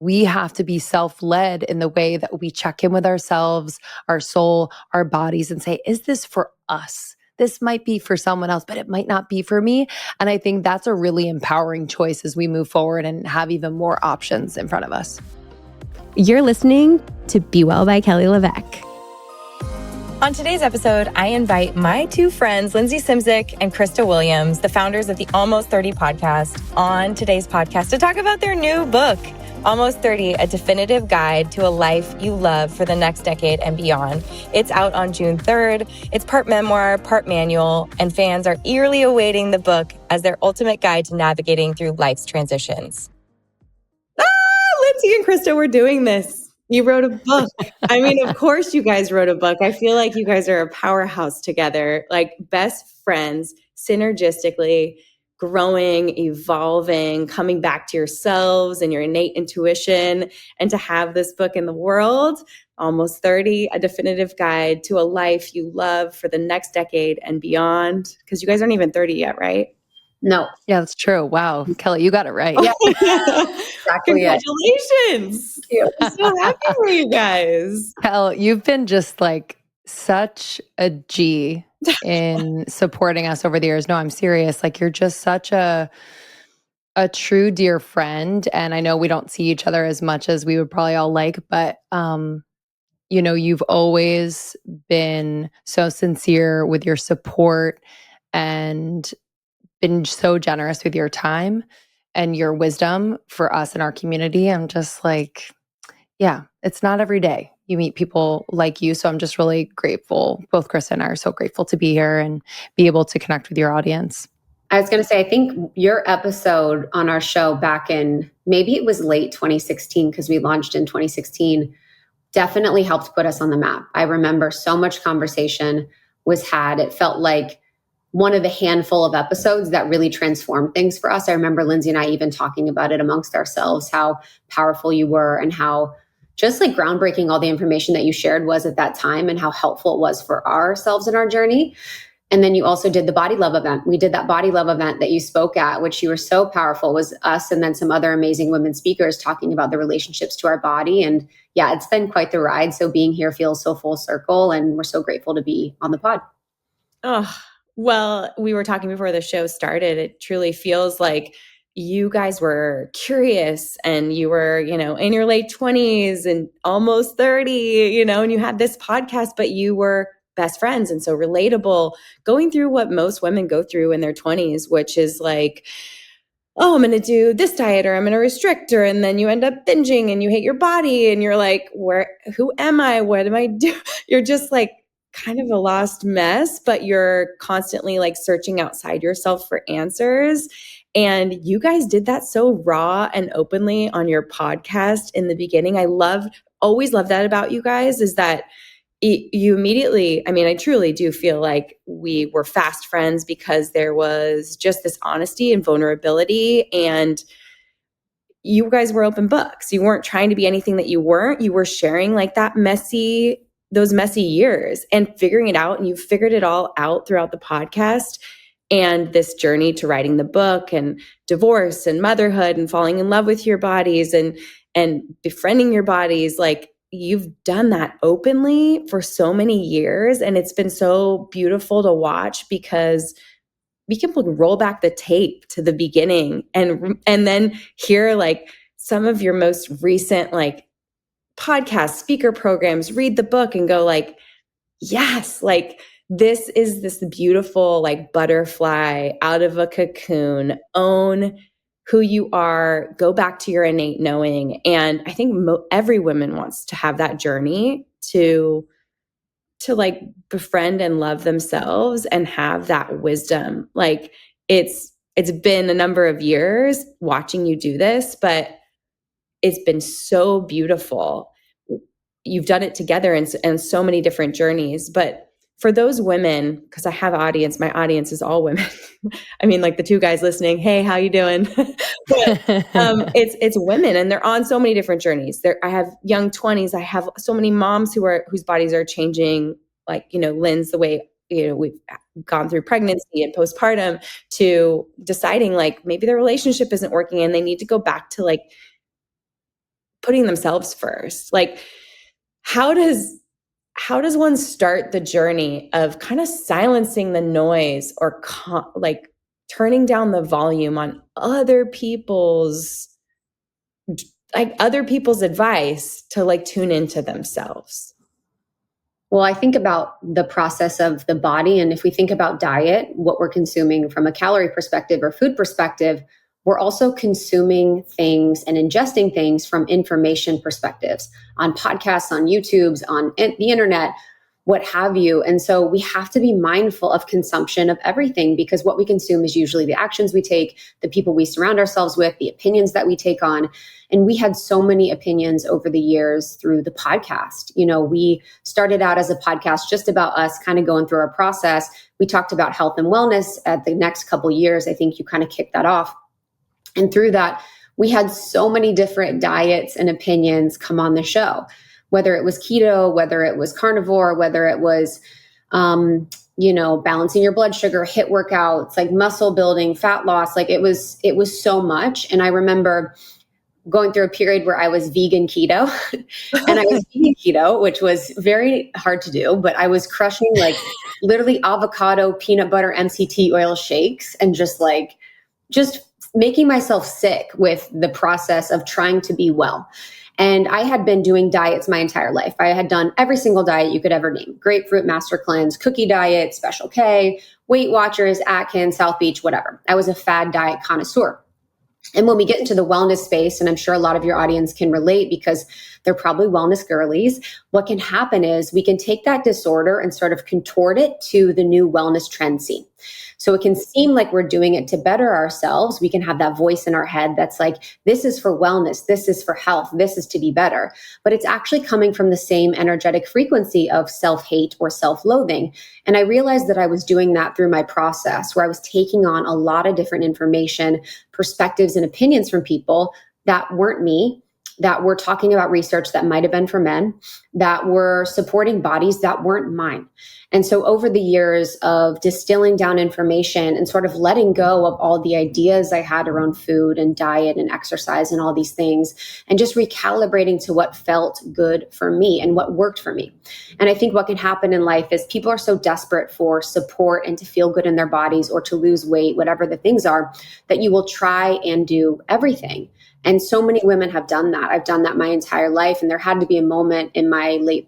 we have to be self-led in the way that we check in with ourselves, our soul, our bodies, and say, is this for us? This might be for someone else, but it might not be for me. And I think that's a really empowering choice as we move forward and have even more options in front of us. You're listening to Be Well by Kelly LeVeque. On today's episode, I invite my two friends, Lindsey Simcik and Krista Williams, the founders of the Almost 30 podcast, on today's podcast to talk about their new book, Almost 30, A Definitive Guide to a Life You Love for the Next Decade and Beyond. It's out on June 3rd. It's part memoir, part manual, and fans are eagerly awaiting the book as their ultimate guide to navigating through life's transitions. Lindsey and Krista, we're doing this. You wrote a book. I mean, of course you guys wrote a book. I feel like you guys are a powerhouse together, like best friends, synergistically, growing, evolving, coming back to yourselves and your innate intuition, and to have this book in the world, Almost 30, A Definitive Guide to a Life You Love for the Next Decade and Beyond. Because you guys aren't even 30 yet, right? No. Yeah, that's true. Wow. Kelly, you got it right. Yeah. Exactly. Congratulations. I'm so happy for you guys. Kelly, you've been just like such a G in supporting us over the years. No, I'm serious. Like you're just such a true dear friend. And I know we don't see each other as much as we would probably all like, but you know, you've always been so sincere with your support and been so generous with your time and your wisdom for us and our community. I'm just like, yeah, it's not every day you meet people like you. So I'm just really grateful. Both Krista and I are so grateful to be here and be able to connect with your audience. I was going to say, I think your episode on our show back in, maybe it was late 2016, because we launched in 2016, definitely helped put us on the map. I remember so much conversation was had. It felt like one of the handful of episodes that really transformed things for us. I remember Lindsey and I even talking about it amongst ourselves, how powerful you were and how just like groundbreaking all the information that you shared was at that time and how helpful it was for ourselves in our journey. And then you also did the Body Love event. We did that Body Love event that you spoke at, which you were so powerful. It was us and then some other amazing women speakers talking about the relationships to our body. And yeah, it's been quite the ride. So being here feels so full circle, and we're so grateful to be on the pod. Oh, well, we were talking before the show started. It truly feels like you guys were curious and you were, you know, in your late 20s and almost 30, you know, and you had this podcast, but you were best friends and so relatable, going through what most women go through in their 20s, which is like, oh, I'm going to do this diet or I'm going to restrict her. And then you end up binging and you hate your body and you're like, who am I? What am I doing? You're just like, kind of a lost mess, but you're constantly like searching outside yourself for answers. And you guys did that so raw and openly on your podcast in the beginning. Always love that about you guys, is that you immediately, I mean, I truly do feel like we were fast friends because there was just this honesty and vulnerability, and you guys were open books. You weren't trying to be anything that you weren't. You were sharing like those messy years and figuring it out. And you figured it all out throughout the podcast and this journey to writing the book and divorce and motherhood and falling in love with your bodies and befriending your bodies. Like, you've done that openly for so many years. And it's been so beautiful to watch because we can roll back the tape to the beginning and then hear like some of your most recent like podcast speaker programs, read the book and go like, yes, like this is this beautiful like butterfly out of a cocoon, own who you are, go back to your innate knowing. And I think every woman wants to have that journey to like befriend and love themselves and have that wisdom. Like it's been a number of years watching you do this, but it's been so beautiful. You've done it together in so many different journeys. But for those women, because I have my audience is all women. I mean, like the two guys listening, hey, how you doing? But it's women, and they're on so many different journeys. I have young 20s. I have so many moms whose bodies are changing, like, you know, Lynn's, the way, you know, we've gone through pregnancy and postpartum, to deciding like maybe their relationship isn't working and they need to go back to like putting themselves first. Like, how does one start the journey of kind of silencing the noise or like turning down the volume on other people's advice to like tune into themselves? Well, I think about the process of the body. And if we think about diet, what we're consuming from a calorie perspective or food perspective, we're also consuming things and ingesting things from information perspectives on podcasts, on YouTubes, on the internet, what have you. And so we have to be mindful of consumption of everything, because what we consume is usually the actions we take, the people we surround ourselves with, the opinions that we take on. And we had so many opinions over the years through the podcast. You know, we started out as a podcast just about us kind of going through our process. We talked about health and wellness. At the next couple of years, I think you kind of kicked that off. And through that, we had so many different diets and opinions come on the show, whether it was keto, whether it was carnivore, whether it was, balancing your blood sugar, HIIT workouts, like muscle building, fat loss. Like it was so much. And I remember going through a period where I was vegan keto and I was vegan keto, which was very hard to do, but I was crushing like literally avocado, peanut butter, MCT oil shakes and just making myself sick with the process of trying to be well. And I had been doing diets my entire life. I had done every single diet you could ever name: grapefruit master cleanse, cookie diet, Special K, Weight Watchers, Atkins, South Beach, whatever. I was a fad diet connoisseur. And when we get into the wellness space, and I'm sure a lot of your audience can relate because they're probably wellness girlies, what can happen is we can take that disorder and sort of contort it to the new wellness trend scene. So it can seem like we're doing it to better ourselves. We can have that voice in our head that's like, this is for wellness, this is for health, this is to be better. But it's actually coming from the same energetic frequency of self-hate or self-loathing. And I realized that I was doing that through my process, where I was taking on a lot of different information, perspectives, and opinions from people that weren't me, that were talking about research that might have been for men, that were supporting bodies that weren't mine. And so over the years of distilling down information and sort of letting go of all the ideas I had around food and diet and exercise and all these things, and just recalibrating to what felt good for me and what worked for me. And I think what can happen in life is people are so desperate for support and to feel good in their bodies or to lose weight, whatever the things are, that you will try and do everything. And so many women have done that. I've done that my entire life. And there had to be a moment in my my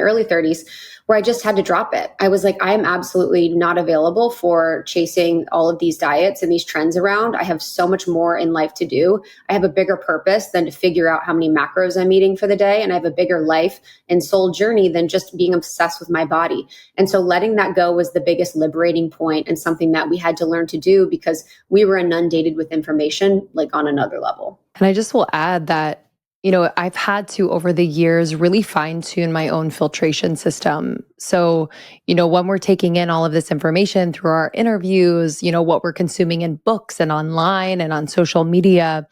early 30s, where I just had to drop it. I was like, I am absolutely not available for chasing all of these diets and these trends around. I have so much more in life to do. I have a bigger purpose than to figure out how many macros I'm eating for the day. And I have a bigger life and soul journey than just being obsessed with my body. And so letting that go was the biggest liberating point, and something that we had to learn to do because we were inundated with information like on another level. And I just will add that, I've had to, over the years, really fine tune my own filtration system. So, when we're taking in all of this information through our interviews, what we're consuming in books and online and on social media,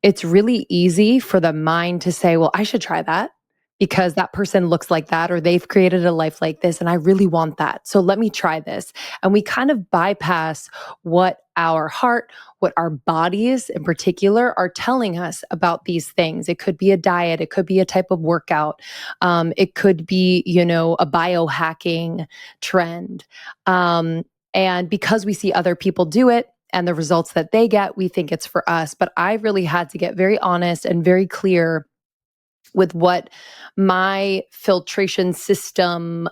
it's really easy for the mind to say, well, I should try that because that person looks like that, or they've created a life like this, and I really want that. So let me try this. And we kind of bypass what our heart, what our bodies in particular are telling us about these things. It could be a diet. It could be a type of workout. It could be, a biohacking trend. And because we see other people do it and the results that they get, we think it's for us. But I really had to get very honest and very clear with what my filtration system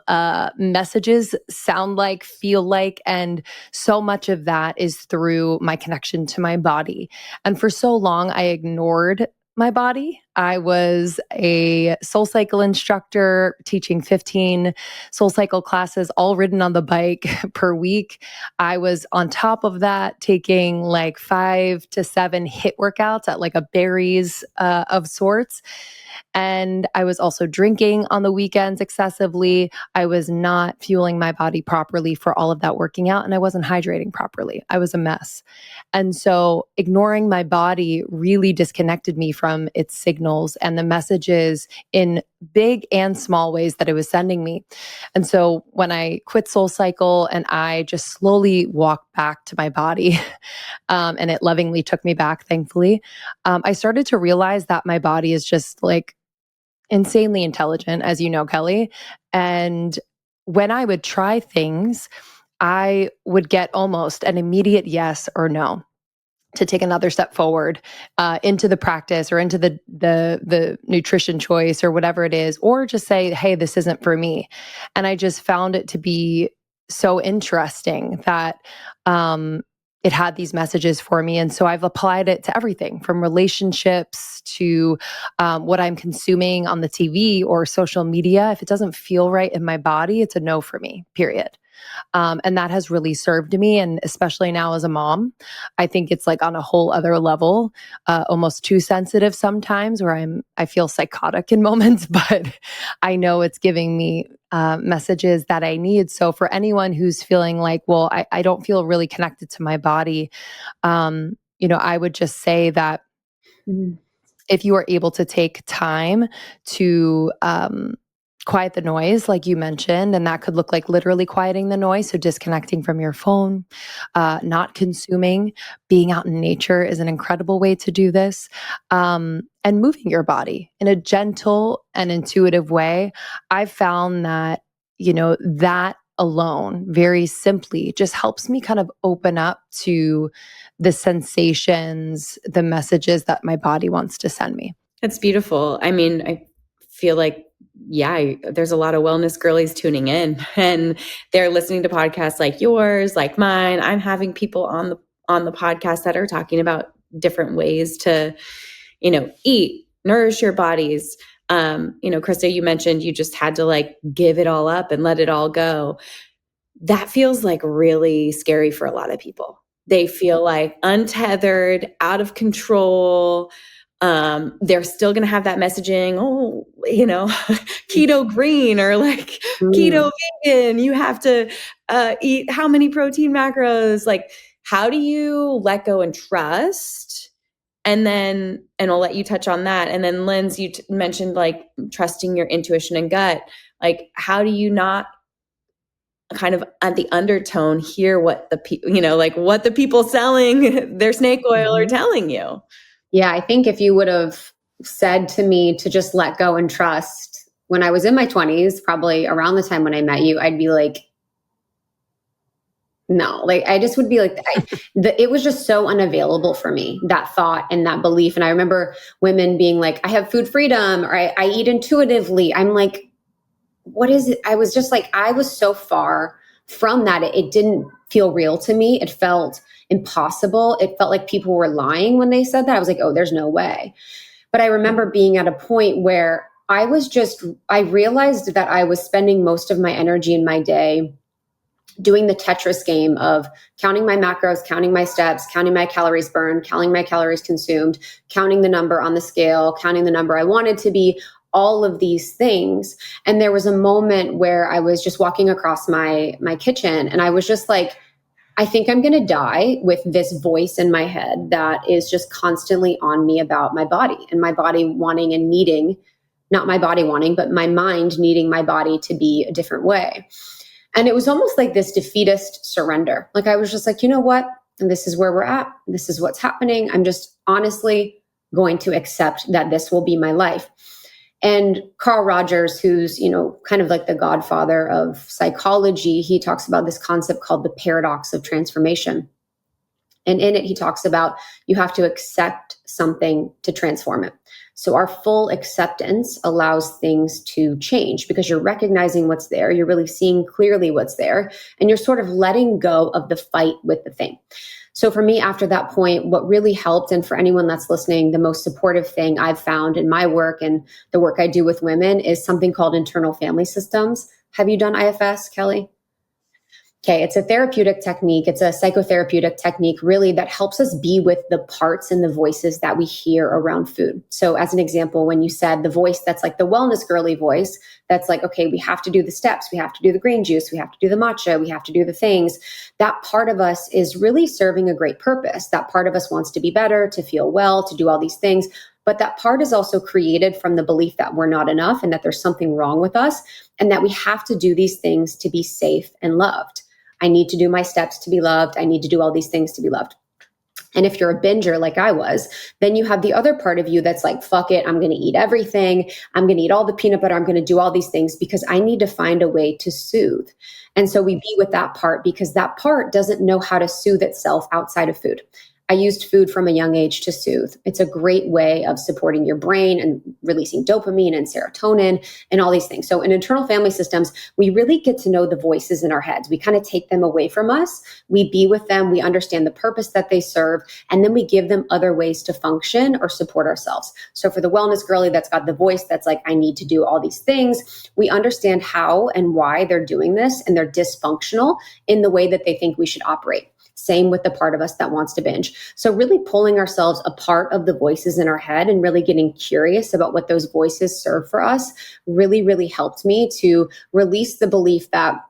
messages sound like, feel like, and so much of that is through my connection to my body. And for so long, I ignored my body. I was a SoulCycle instructor teaching 15 SoulCycle classes, all ridden on the bike per week. I was on top of that taking like 5 to 7 HIIT workouts at like a Barry's of sorts. And I was also drinking on the weekends excessively. I was not fueling my body properly for all of that working out, and I wasn't hydrating properly. I was a mess. And so ignoring my body really disconnected me from its signal signals and the messages in big and small ways that it was sending me. And so when I quit SoulCycle and I just slowly walked back to my body, and it lovingly took me back, thankfully, I started to realize that my body is just like insanely intelligent, as you know, Kelly. And when I would try things, I would get almost an immediate yes or no to take another step forward into the practice or into the nutrition choice or whatever it is, or just say, hey, this isn't for me. And I just found it to be so interesting that it had these messages for me. And so I've applied it to everything from relationships to what I'm consuming on the TV or social media. If it doesn't feel right in my body, it's a no for me, period. And that has really served me. And especially now as a mom, I think it's like on a whole other level, almost too sensitive sometimes, where I feel psychotic in moments, but I know it's giving me messages that I need. So for anyone who's feeling like, well, I don't feel really connected to my body, I would just say that if you are able to take time to quiet the noise, like you mentioned, and that could look like literally quieting the noise. So disconnecting from your phone, not consuming, being out in nature is an incredible way to do this. And moving your body in a gentle and intuitive way. I've found that, that alone, very simply, just helps me kind of open up to the sensations, the messages that my body wants to send me. That's beautiful. I mean, I feel like, there's a lot of wellness girlies tuning in and they're listening to podcasts like yours, like mine. I'm having people on the podcast that are talking about different ways to, eat, nourish your bodies. Krista, you mentioned you just had to like give it all up and let it all go. That feels like really scary for a lot of people. They feel like untethered, out of control. They're still going to have that messaging, keto green or like keto vegan. You have to eat how many protein macros? Like, how do you let go and trust? And I'll let you touch on that. And then Linz, you mentioned like trusting your intuition and gut. Like, how do you not kind of at the undertone hear what what the people selling their snake oil are telling you? Yeah, I think if you would have said to me to just let go and trust when I was in my 20s, probably around the time when I met you, I'd be like, no, like I just would be like, it was just so unavailable for me, that thought and that belief. And I remember women being like, I have food freedom or I eat intuitively. I'm like, what is it? I was just like, I was so far from that. It didn't feel real to me. It felt impossible. It felt like people were lying when they said that. I was like, oh, there's no way. But I remember being at a point where I realized that I was spending most of my energy in my day doing the Tetris game of counting my macros, counting my steps, counting my calories burned, counting my calories consumed, counting the number on the scale, counting the number I wanted to be, all of these things. And there was a moment where I was just walking across my kitchen and I was just like, I think I'm going to die with this voice in my head that is just constantly on me about my body and my body wanting and needing, not my body wanting, but my mind needing my body to be a different way. And it was almost like this defeatist surrender. Like I was just like, you know what? And this is where we're at. This is what's happening. I'm just honestly going to accept that this will be my life. And Carl Rogers, who's, kind of like the godfather of psychology, he talks about this concept called the paradox of transformation. And in it, he talks about you have to accept something to transform it. So our full acceptance allows things to change because you're recognizing what's there. You're really seeing clearly what's there. And you're sort of letting go of the fight with the thing. So for me, after that point, what really helped, and for anyone that's listening, the most supportive thing I've found in my work and the work I do with women is something called internal family systems. Have you done IFS, Kelly? Okay, it's a therapeutic technique. It's a psychotherapeutic technique really that helps us be with the parts and the voices that we hear around food. So as an example, when you said the voice that's like the wellness girly voice, that's like, okay, we have to do the steps. We have to do the green juice. We have to do the matcha. We have to do the things. That part of us is really serving a great purpose. That part of us wants to be better, to feel well, to do all these things. But that part is also created from the belief that we're not enough and that there's something wrong with us and that we have to do these things to be safe and loved. I need to do my steps to be loved. I need to do all these things to be loved. And if you're a binger like I was, then you have the other part of you that's like, fuck it, I'm going to eat everything. I'm going to eat all the peanut butter. I'm going to do all these things because I need to find a way to soothe. And so we be with that part because that part doesn't know how to soothe itself outside of food. I used food from a young age to soothe. It's a great way of supporting your brain and releasing dopamine and serotonin and all these things. So in internal family systems, we really get to know the voices in our heads. We kind of take them away from us. We be with them. We understand the purpose that they serve. And then we give them other ways to function or support ourselves. So for the wellness girly that's got the voice that's like, I need to do all these things, we understand how and why they're doing this, and they're dysfunctional in the way that they think we should operate. Same with the part of us that wants to binge. So really pulling ourselves apart of the voices in our head and really getting curious about what those voices serve for us really, really helped me to release the belief that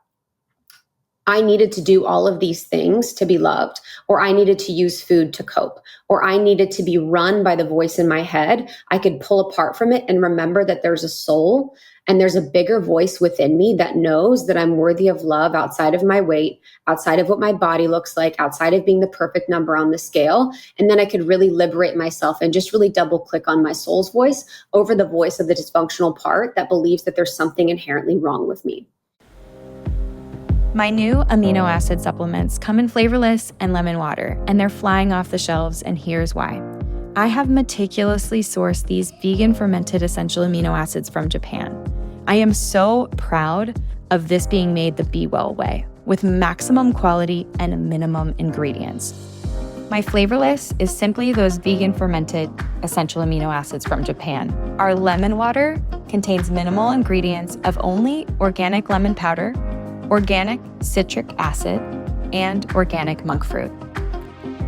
I needed to do all of these things to be loved, or I needed to use food to cope, or I needed to be run by the voice in my head. I could pull apart from it and remember that there's a soul and there's a bigger voice within me that knows that I'm worthy of love outside of my weight, outside of what my body looks like, outside of being the perfect number on the scale. And then I could really liberate myself and just really double click on my soul's voice over the voice of the dysfunctional part that believes that there's something inherently wrong with me. My new amino acid supplements come in flavorless and lemon water, and they're flying off the shelves, and here's why. I have meticulously sourced these vegan fermented essential amino acids from Japan. I am so proud of this being made the Be Well way, with maximum quality and minimum ingredients. My flavorless is simply those vegan fermented essential amino acids from Japan. Our lemon water contains minimal ingredients of only organic lemon powder, organic citric acid, and organic monk fruit.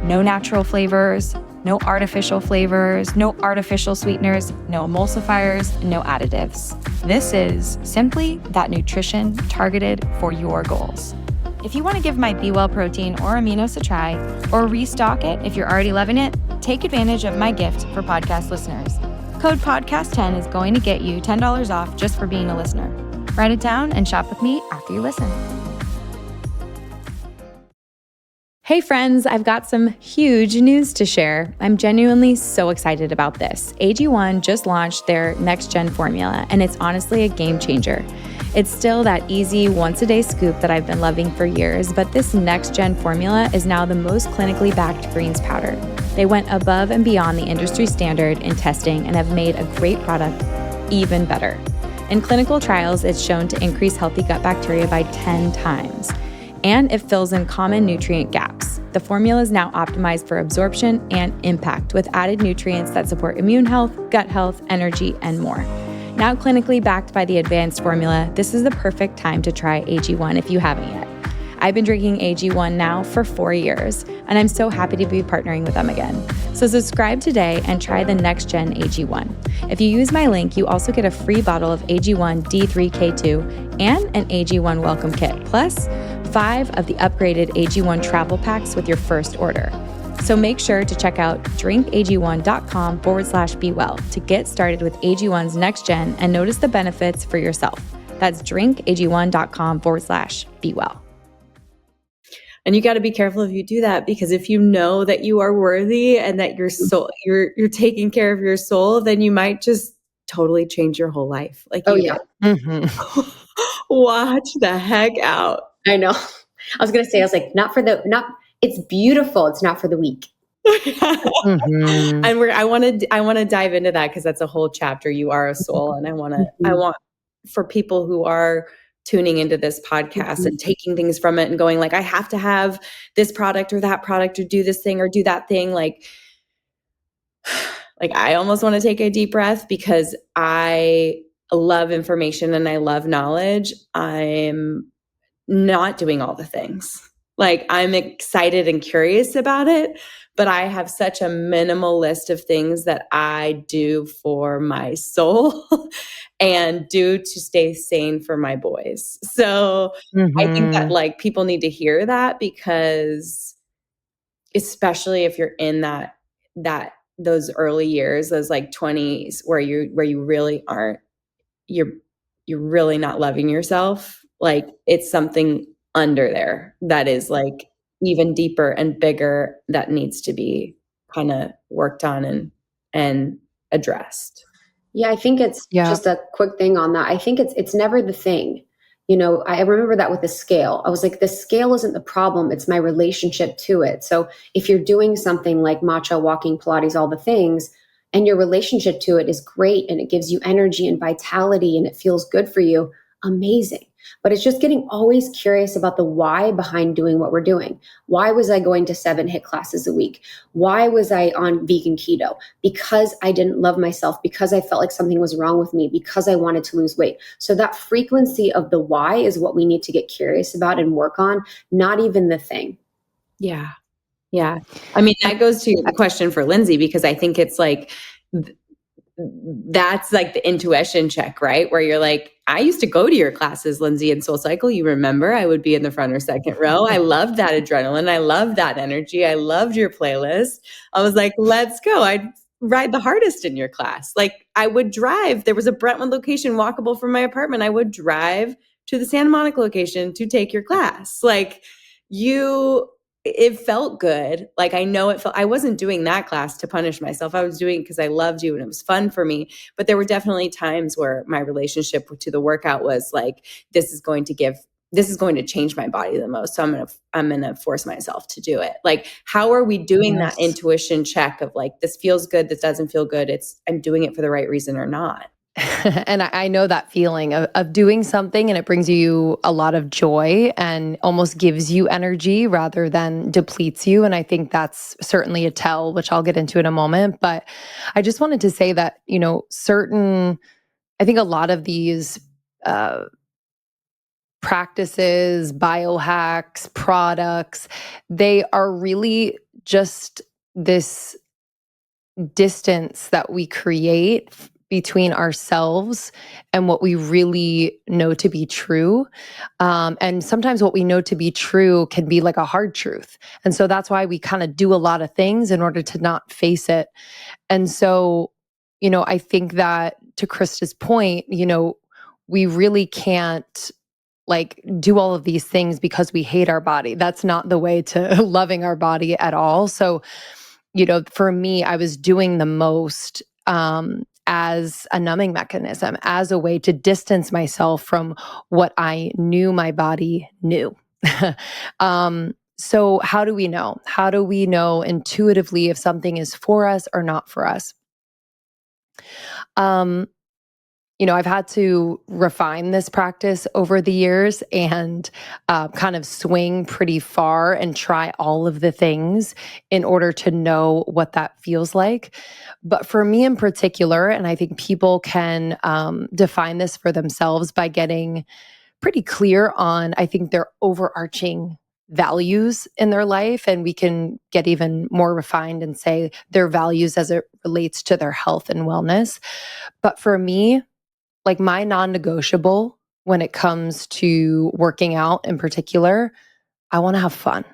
No natural flavors, no artificial flavors, no artificial sweeteners, no emulsifiers, no additives. This is simply that nutrition targeted for your goals. If you want to give my Be Well protein or aminos a try, or restock it if you're already loving it, take advantage of my gift for podcast listeners. Code podcast10 is going to get you $10 off just for being a listener. Write it down and shop with me after you listen. Hey friends, I've got some huge news to share. I'm genuinely so excited about this. AG1 just launched their next gen formula, and it's honestly a game changer. It's still that easy once-a-day scoop that I've been loving for years, but this next-gen formula is now the most clinically backed greens powder. They went above and beyond the industry standard in testing and have made a great product even better. In clinical trials, it's shown to increase healthy gut bacteria by 10 times, and it fills in common nutrient gaps. The formula is now optimized for absorption and impact with added nutrients that support immune health, gut health, energy, and more. Now clinically backed by the advanced formula, this is the perfect time to try AG1 if you haven't yet. I've been drinking AG1 now for 4 years, and I'm so happy to be partnering with them again. So subscribe today and try the next gen AG1. If you use my link, you also get a free bottle of AG1 D3K2 and an AG1 welcome kit, plus 5 of the upgraded AG1 travel packs with your first order. So make sure to check out drinkag1.com/bewell to get started with AG1's next gen and notice the benefits for yourself. That's drinkag1.com/bewell. And you got to be careful if you do that, because if you know that you are worthy and that your soul, you're taking care of your soul, then you might just totally change your whole life. Like, watch the heck out. I know. I was going to say, I was like, it's beautiful. It's not for the weak. And I want to dive into that, because that's a whole chapter. You are a soul. And I want for people who are tuning into this podcast and taking things from it and going like, I have to have this product or that product or do this thing or do that thing. Like I almost want to take a deep breath, because I love information and I love knowledge. I'm not doing all the things. Like, I'm excited and curious about it, but I have such a minimal list of things that I do for my soul and do to stay sane for my boys. So I think that like people need to hear that, because especially if you're in that those early years, those like 20s where you really aren't, you're really not loving yourself, like it's something under there that is like even deeper and bigger that needs to be kind of worked on and addressed. Yeah, I think it's Yeah. just a quick thing on that. I think it's never the thing. You know, I remember that with the scale. I was like, the scale isn't the problem, it's my relationship to it. So if you're doing something like matcha, walking, Pilates, all the things, and your relationship to it is great and it gives you energy and vitality and it feels good for you, amazing. But it's just getting always curious about the why behind doing what we're doing. Why was I going to 7 HIIT classes a week? Why was I on vegan keto? Because I didn't love myself, because I felt like something was wrong with me, because I wanted to lose weight. So that frequency of the why is what we need to get curious about and work on, not even the thing. Yeah. Yeah. I mean, that goes to the question for Lindsey, because I think it's like, that's like the intuition check, right? Where you're like, I used to go to your classes, Lindsey, in Soul Cycle. You remember I would be in the front or second row. I loved that adrenaline. I loved that energy. I loved your playlist. I was like, let's go. I'd ride the hardest in your class. Like I would drive. There was a Brentwood location walkable from my apartment. I would drive to the Santa Monica location to take your class. Like it felt good. Like I know it felt, I wasn't doing that class to punish myself. I was doing it because I loved you and it was fun for me. But there were definitely times where my relationship to the workout was like, this is going to change my body the most. So I'm going to force myself to do it. Like, how are we doing that intuition check of like, this feels good, this doesn't feel good. I'm doing it for the right reason or not. And I know that feeling of doing something and it brings you a lot of joy and almost gives you energy rather than depletes you. And I think that's certainly a tell, which I'll get into in a moment. But I just wanted to say that, I think a lot of these practices, biohacks, products, they are really just this distance that we create between ourselves and what we really know to be true. And sometimes what we know to be true can be like a hard truth. And so that's why we kind of do a lot of things in order to not face it. And so, I think that to Krista's point, we really can't like do all of these things because we hate our body. That's not the way to loving our body at all. So, for me, I was doing the most as a numbing mechanism, as a way to distance myself from what I knew my body knew. So how do we know? How do we know intuitively if something is for us or not for us? I've had to refine this practice over the years and kind of swing pretty far and try all of the things in order to know what that feels like. But for me in particular, and I think people can define this for themselves by getting pretty clear on, I think, their overarching values in their life. And we can get even more refined and say their values as it relates to their health and wellness. But for me, like my non-negotiable when it comes to working out in particular, I want to have fun.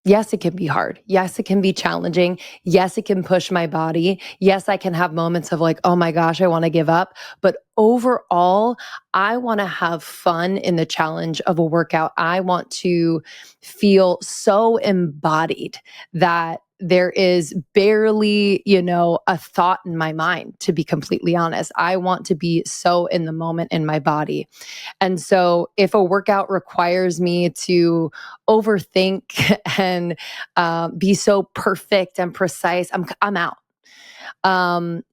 Yes, it can be hard. Yes, it can be challenging. Yes, it can push my body. Yes, I can have moments of like, oh my gosh, I want to give up. But overall, I want to have fun in the challenge of a workout. I want to feel so embodied that there is barely, a thought in my mind, to be completely honest. I want to be so in the moment in my body. And so if a workout requires me to overthink and be so perfect and precise, I'm out.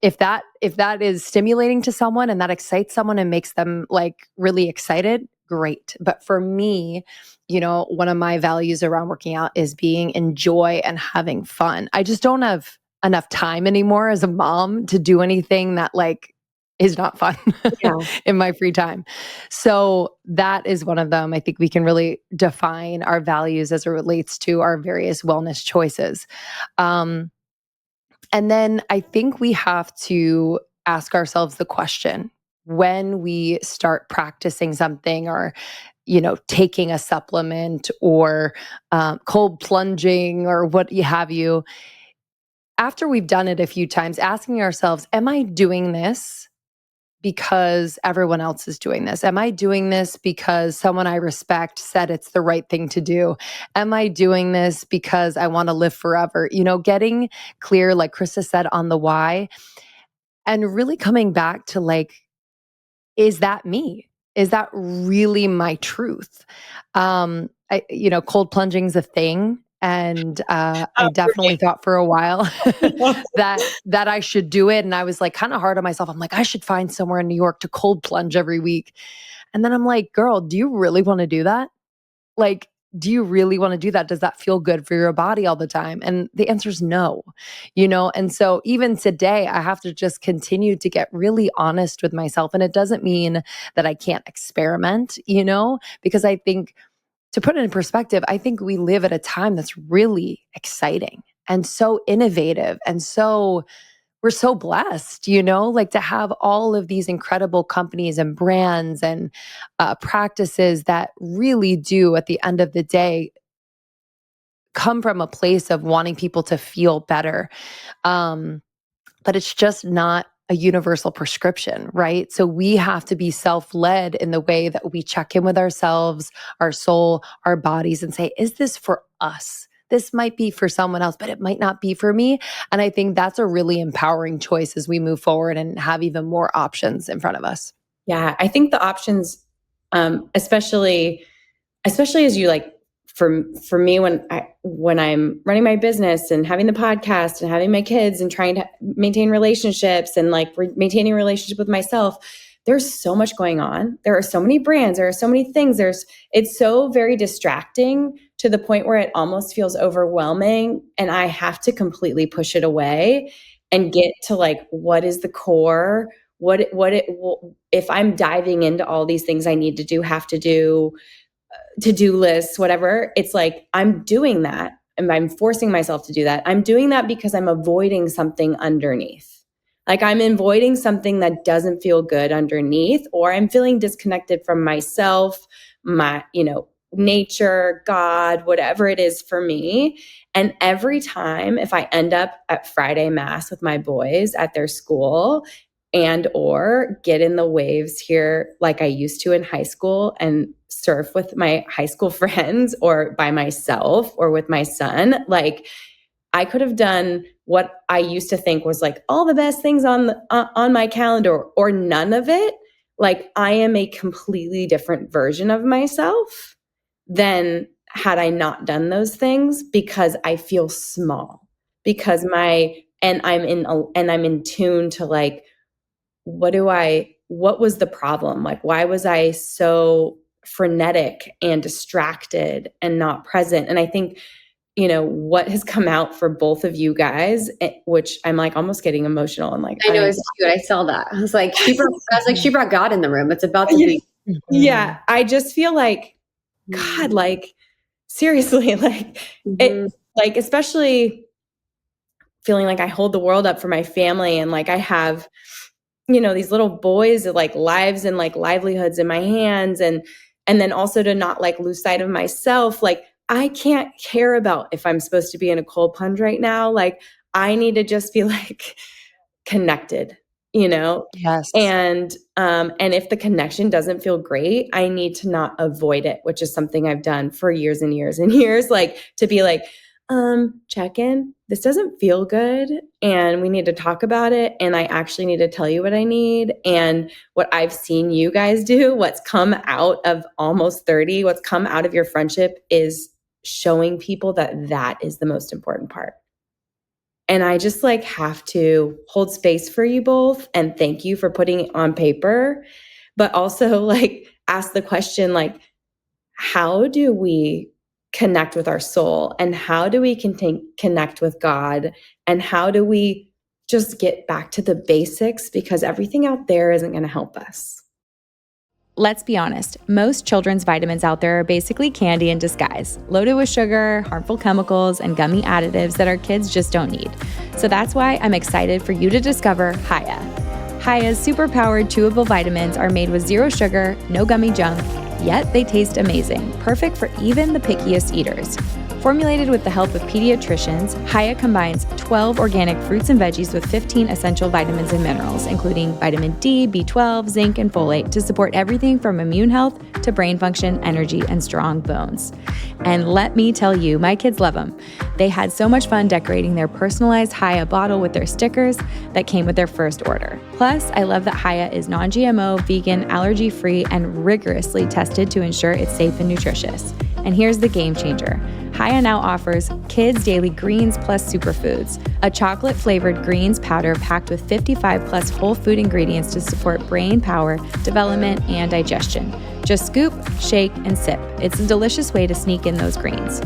If that is stimulating to someone and that excites someone and makes them like really excited, great. But for me, one of my values around working out is being in joy and having fun. I just don't have enough time anymore as a mom to do anything that like is not fun in my free time. So that is one of them. I think we can really define our values as it relates to our various wellness choices. And then I think we have to ask ourselves the question when we start practicing something or, taking a supplement or cold plunging or what have you, after we've done it a few times, asking ourselves, am I doing this because everyone else is doing this? Am I doing this because someone I respect said it's the right thing to do? Am I doing this because I want to live forever? Getting clear, like Krista said, on the why, and really coming back to like, is that me? Is that really my truth? Cold plunging's a thing. And I definitely thought for a while that I should do it. And I was like kind of hard on myself. I'm like, I should find somewhere in New York to cold plunge every week. And then I'm like, girl, do you really want to do that? Like, do you really want to do that? Does that feel good for your body all the time? And the answer is no, And so even today, I have to just continue to get really honest with myself. And it doesn't mean that I can't experiment, because I think, to put it in perspective, I think we live at a time that's really exciting and so innovative. And we're so blessed, like to have all of these incredible companies and brands and practices that really do, at the end of the day, come from a place of wanting people to feel better. But it's just not a universal prescription, right? So we have to be self-led in the way that we check in with ourselves, our soul, our bodies, and say, is this for us? This might be for someone else, but it might not be for me. And I think that's a really empowering choice as we move forward and have even more options in front of us. Yeah, I think the options, especially as you like, for me, when I'm running my business and having the podcast and having my kids and trying to maintain relationships and like maintaining a relationship with myself, there's so much going on. There are so many brands. There are so many things. It's so very distracting to the point where it almost feels overwhelming. And I have to completely push it away and get to like, what is the core? If I'm diving into all these things I need to do, have to do, to-do lists, whatever, it's like, I'm doing that and I'm forcing myself to do that. I'm doing that because I'm avoiding something underneath. Like I'm avoiding something that doesn't feel good underneath, or I'm feeling disconnected from myself, my, nature, God, whatever it is for me. And every time if I end up at Friday Mass with my boys at their school and or get in the waves here like I used to in high school and surf with my high school friends or by myself or with my son, like I could have done what I used to think was like all the best things on my calendar or none of it. Like I am a completely different version of myself than had I not done those things, because I feel small, because I'm in tune to like, what was the problem? Like, why was I so frenetic and distracted and not present? And I think, what has come out for both of you guys, which I'm like almost getting emotional. I'm like, I know, it's cute. I saw that. I was like, she brought God in the room. It's about to be. Yeah. I just feel like, God, like seriously, like it, like, especially feeling like I hold the world up for my family. And like, I have, these little boys that like lives and like livelihoods in my hands. And then also to not like lose sight of myself. Like I can't care about if I'm supposed to be in a cold plunge right now. Like I need to just be like connected, Yes. And if the connection doesn't feel great, I need to not avoid it, which is something I've done for years and years and years, like to be like, check in. This doesn't feel good and we need to talk about it. And I actually need to tell you what I need. And what I've seen you guys do, what's come out of almost 30, what's come out of your friendship is showing people that is the most important part. And I just like have to hold space for you both and thank you for putting it on paper, but also like ask the question, like, how do we connect with our soul and how do we connect with God and how do we just get back to the basics, because everything out there isn't going to help us. Let's be honest, most children's vitamins out there are basically candy in disguise, loaded with sugar, harmful chemicals, and gummy additives that our kids just don't need. So that's why I'm excited for you to discover Hiya. Hiya's super-powered chewable vitamins are made with zero sugar, no gummy junk, yet they taste amazing, perfect for even the pickiest eaters. Formulated with the help of pediatricians, Haya combines 12 organic fruits and veggies with 15 essential vitamins and minerals, including vitamin D, B12, zinc, and folate to support everything from immune health to brain function, energy, and strong bones. And let me tell you, my kids love them. They had so much fun decorating their personalized Haya bottle with their stickers that came with their first order. Plus, I love that Haya is non-GMO, vegan, allergy-free, and rigorously tested to ensure it's safe and nutritious. And here's the game changer. Haya now offers Kids Daily Greens Plus Superfoods, a chocolate-flavored greens powder packed with 55-plus whole food ingredients to support brain power, development, and digestion. Just scoop, shake, and sip. It's a delicious way to sneak in those greens.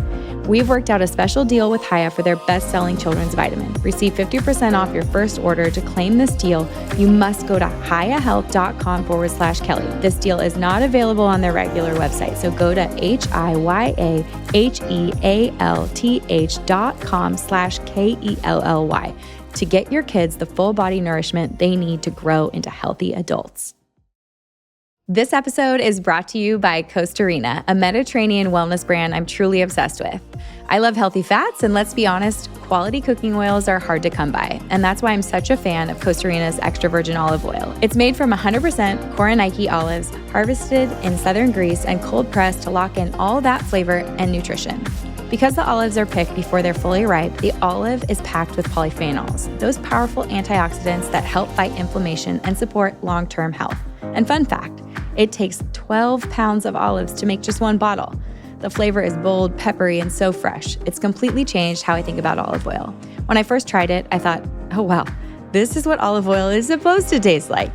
We've worked out a special deal with Haya for their best-selling children's vitamin. Receive 50% off your first order. To claim this deal, you must go to hayahealth.com/Kelly. This deal is not available on their regular website, so go to HIYAHEALTH.com/KELLY to get your kids the full body nourishment they need to grow into healthy adults. This episode is brought to you by Costarina, a Mediterranean wellness brand I'm truly obsessed with. I love healthy fats, and let's be honest, quality cooking oils are hard to come by, and that's why I'm such a fan of Costarina's extra virgin olive oil. It's made from 100% Koroneiki olives, harvested in southern Greece and cold pressed to lock in all that flavor and nutrition. Because the olives are picked before they're fully ripe, the olive is packed with polyphenols, those powerful antioxidants that help fight inflammation and support long-term health. And fun fact, it takes 12 pounds of olives to make just one bottle. The flavor is bold, peppery, and so fresh. It's completely changed how I think about olive oil. When I first tried it, I thought, oh wow, this is what olive oil is supposed to taste like.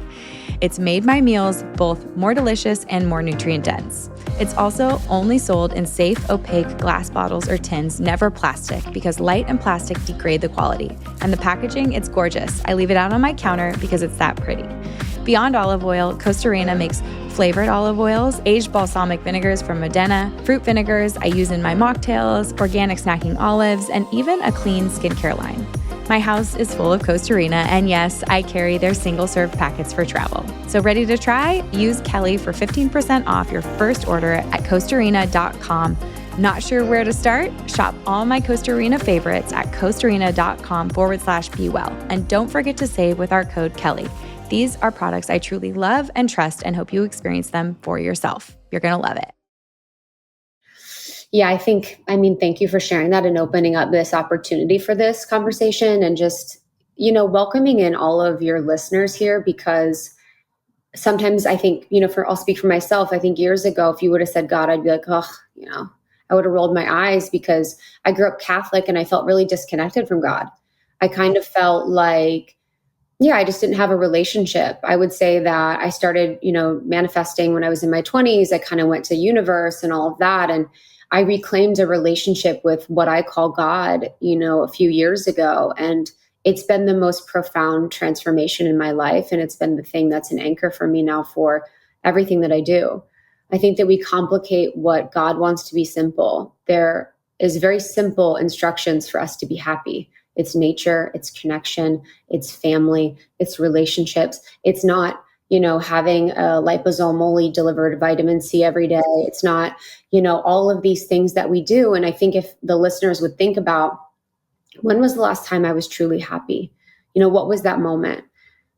It's made my meals both more delicious and more nutrient dense. It's also only sold in safe, opaque glass bottles or tins, never plastic, because light and plastic degrade the quality. And the packaging, it's gorgeous. I leave it out on my counter because it's that pretty. Beyond olive oil, Costarina makes flavored olive oils, aged balsamic vinegars from Modena, fruit vinegars I use in my mocktails, organic snacking olives, and even a clean skincare line. My house is full of Costarina, and yes, I carry their single-serve packets for travel. So ready to try? Use Kelly for 15% off your first order at Costarina.com. Not sure where to start? Shop all my Costarina favorites at Costarina.com/BeWell. And don't forget to save with our code Kelly. These are products I truly love and trust and hope you experience them for yourself. You're going to love it. Yeah, thank you for sharing that and opening up this opportunity for this conversation and just, welcoming in all of your listeners here, because sometimes I think, I'll speak for myself. I think years ago, if you would have said God, I'd be like, I would have rolled my eyes because I grew up Catholic and I felt really disconnected from God. I kind of felt like, I just didn't have a relationship. I would say that I started, manifesting when I was in my 20s. I kind of went to universe and all of that. And I reclaimed a relationship with what I call God, a few years ago. And it's been the most profound transformation in my life. And it's been the thing that's an anchor for me now for everything that I do. I think that we complicate what God wants to be simple. There is very simple instructions for us to be happy. It's nature, it's connection, it's family, it's relationships. It's not, having a liposomally delivered vitamin C every day. It's not, all of these things that we do. And I think if the listeners would think about, when was the last time I was truly happy? What was that moment?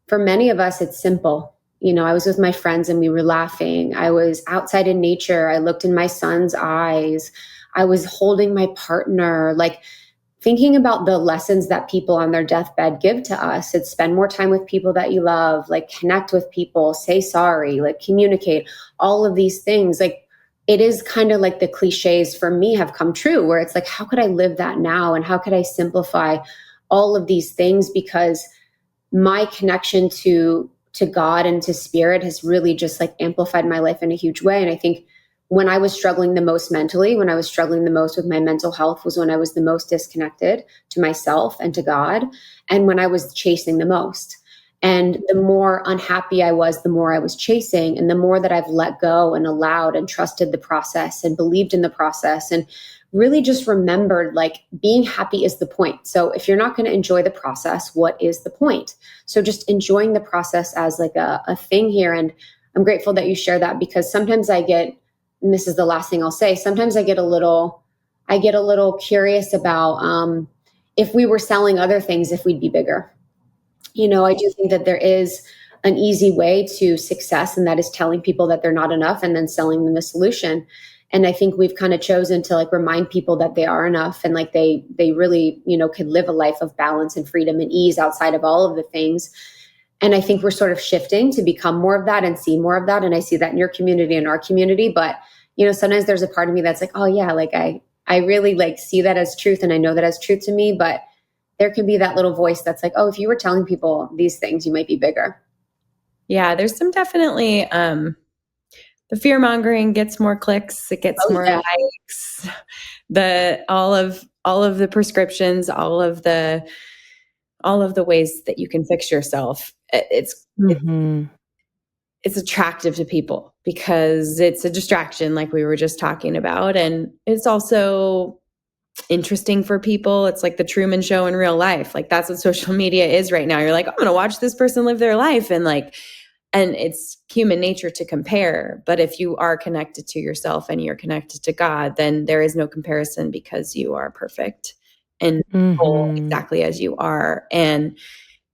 For many of us, it's simple. I was with my friends and we were laughing. I was outside in nature. I looked in my son's eyes. I was holding my partner, thinking about the lessons that people on their deathbed give to us. It's spend more time with people that you love, connect with people, say sorry, communicate, all of these things. It is kind of like the cliches for me have come true, where it's how could I live that now? And how could I simplify all of these things? Because my connection to God and to spirit has really just amplified my life in a huge way. And I think when I was struggling the most mentally, when I was struggling the most with my mental health, was when I was the most disconnected to myself and to God, and when I was chasing the most. And the more unhappy I was, the more I was chasing, and the more that I've let go and allowed and trusted the process and believed in the process and really just remembered being happy is the point. So if you're not going to enjoy the process, what is the point? So just enjoying the process as a thing here. And I'm grateful that you share that, because sometimes I get, and this is the last thing I'll say, sometimes I get a little I get a little curious about if we were selling other things, if we'd be bigger. I do think that there is an easy way to success, and that is telling people that they're not enough and then selling them a solution. And I think we've kind of chosen to like remind people that they are enough, and like they really, could live a life of balance and freedom and ease outside of all of the things. And I think we're sort of shifting to become more of that and see more of that. And I see that in your community and our community. But, sometimes there's a part of me that's like, oh yeah, like I really like see that as truth. And I know that as truth to me, but there can be that little voice that's like, oh, if you were telling people these things, you might be bigger. Yeah, there's some definitely, the fear mongering gets more clicks. It gets more likes. All of the prescriptions, all of the ways that you can fix yourself. It's attractive to people because it's a distraction, like we were just talking about, and it's also interesting for people. It's like the Truman Show in real life. Like that's what social media is right now. You're like, I'm going to watch this person live their life, and it's human nature to compare. But if you are connected to yourself and you're connected to God, then there is no comparison because you are perfect and whole exactly as you are. And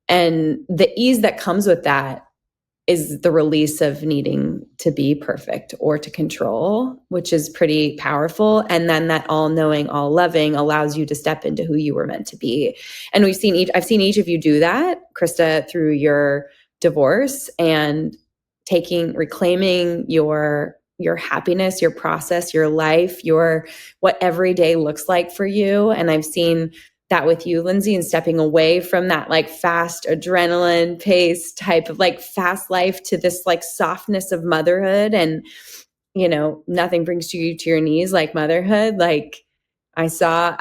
the ease that comes with that is the release of needing to be perfect or to control, which is pretty powerful. And then that all-knowing, all-loving allows you to step into who you were meant to be. And I've seen each of you do that, Krista, through your divorce and reclaiming your happiness, your process, your life, what every day looks like for you. And I've seen that with you, Lindsey, and stepping away from that like fast adrenaline pace type of like fast life to this like softness of motherhood. And, nothing brings you to your knees like motherhood. Like I saw,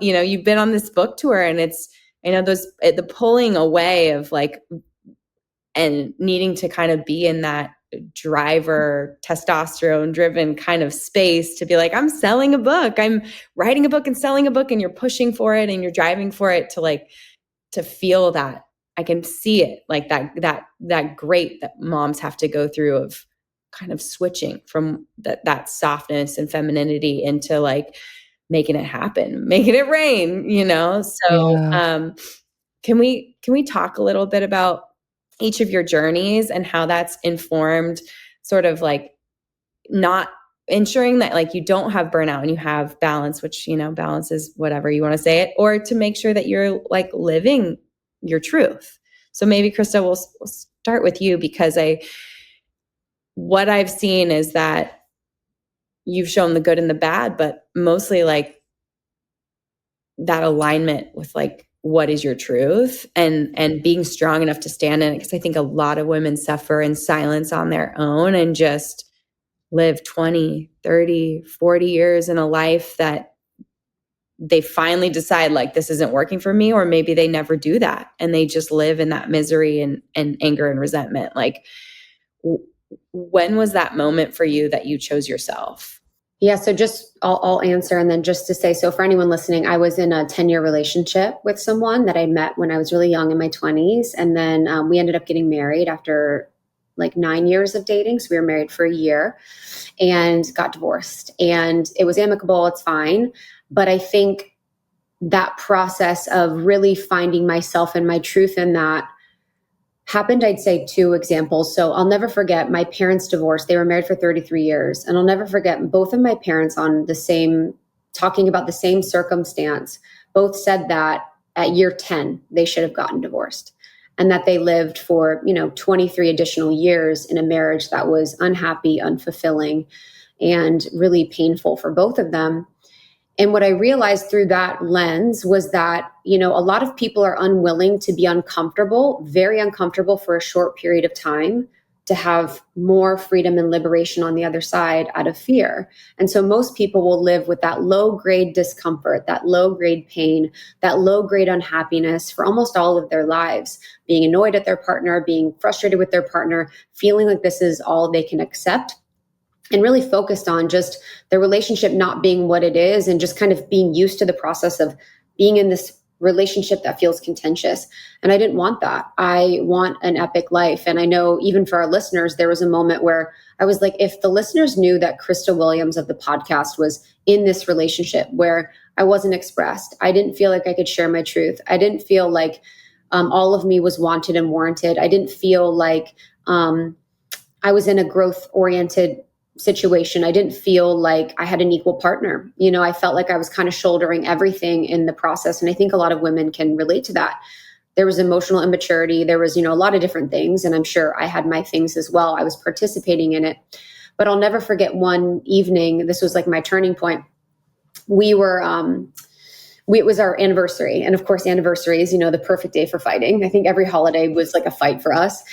you've been on this book tour, and the pulling away of like, and needing to kind of be in that driver, testosterone driven kind of space to be like, I'm selling a book, I'm writing a book and selling a book, and you're pushing for it and you're driving for it to feel that. I can see it, like that great that moms have to go through of kind of switching from that softness and femininity into like making it happen, making it rain, So can we talk a little bit about each of your journeys and how that's informed sort of like not ensuring that like you don't have burnout and you have balance, which, balance is whatever you want to say it, or to make sure that you're like living your truth. So maybe Krista, we'll start with you, because what I've seen is that you've shown the good and the bad, but mostly like that alignment with like, what is your truth, and being strong enough to stand in it. Because I think a lot of women suffer in silence on their own and just live 20, 30, 40 years in a life that they finally decide like, this isn't working for me, or maybe they never do that. And they just live in that misery and anger and resentment. Like, when was that moment for you that you chose yourself? Yeah. So I'll answer. And then just to say, so for anyone listening, I was in a 10-year relationship with someone that I met when I was really young in my 20s. And then we ended up getting married after like 9 years of dating. So we were married for a year and got divorced, and it was amicable. It's fine. But I think that process of really finding myself and my truth in that happened, I'd say 2 examples. So I'll never forget my parents' divorce. They were married for 33 years. And I'll never forget both of my parents talking about the same circumstance, both said that at year 10, they should have gotten divorced, and that they lived for, 23 additional years in a marriage that was unhappy, unfulfilling, and really painful for both of them. And what I realized through that lens was that, a lot of people are unwilling to be uncomfortable, very uncomfortable for a short period of time, to have more freedom and liberation on the other side out of fear. And so most people will live with that low-grade discomfort, that low-grade pain, that low-grade unhappiness for almost all of their lives, being annoyed at their partner, being frustrated with their partner, feeling like this is all they can accept, and really focused on just the relationship not being what it is, and just kind of being used to the process of being in this relationship that feels contentious. And I didn't want that. I want an epic life. And I know even for our listeners, there was a moment where I was like, if the listeners knew that Krista Williams of the podcast was in this relationship where I wasn't expressed, I didn't feel like I could share my truth. I didn't feel like all of me was wanted and warranted. I didn't feel like I was in a growth oriented situation. I didn't feel like I had an equal partner. You know, I felt like I was kind of shouldering everything in the process. And I think a lot of women can relate to that. There was emotional immaturity. There was, a lot of different things. And I'm sure I had my things as well. I was participating in it. But I'll never forget one evening. This was like my turning point. We were, it was our anniversary. And of course, anniversaries, the perfect day for fighting. I think every holiday was like a fight for us.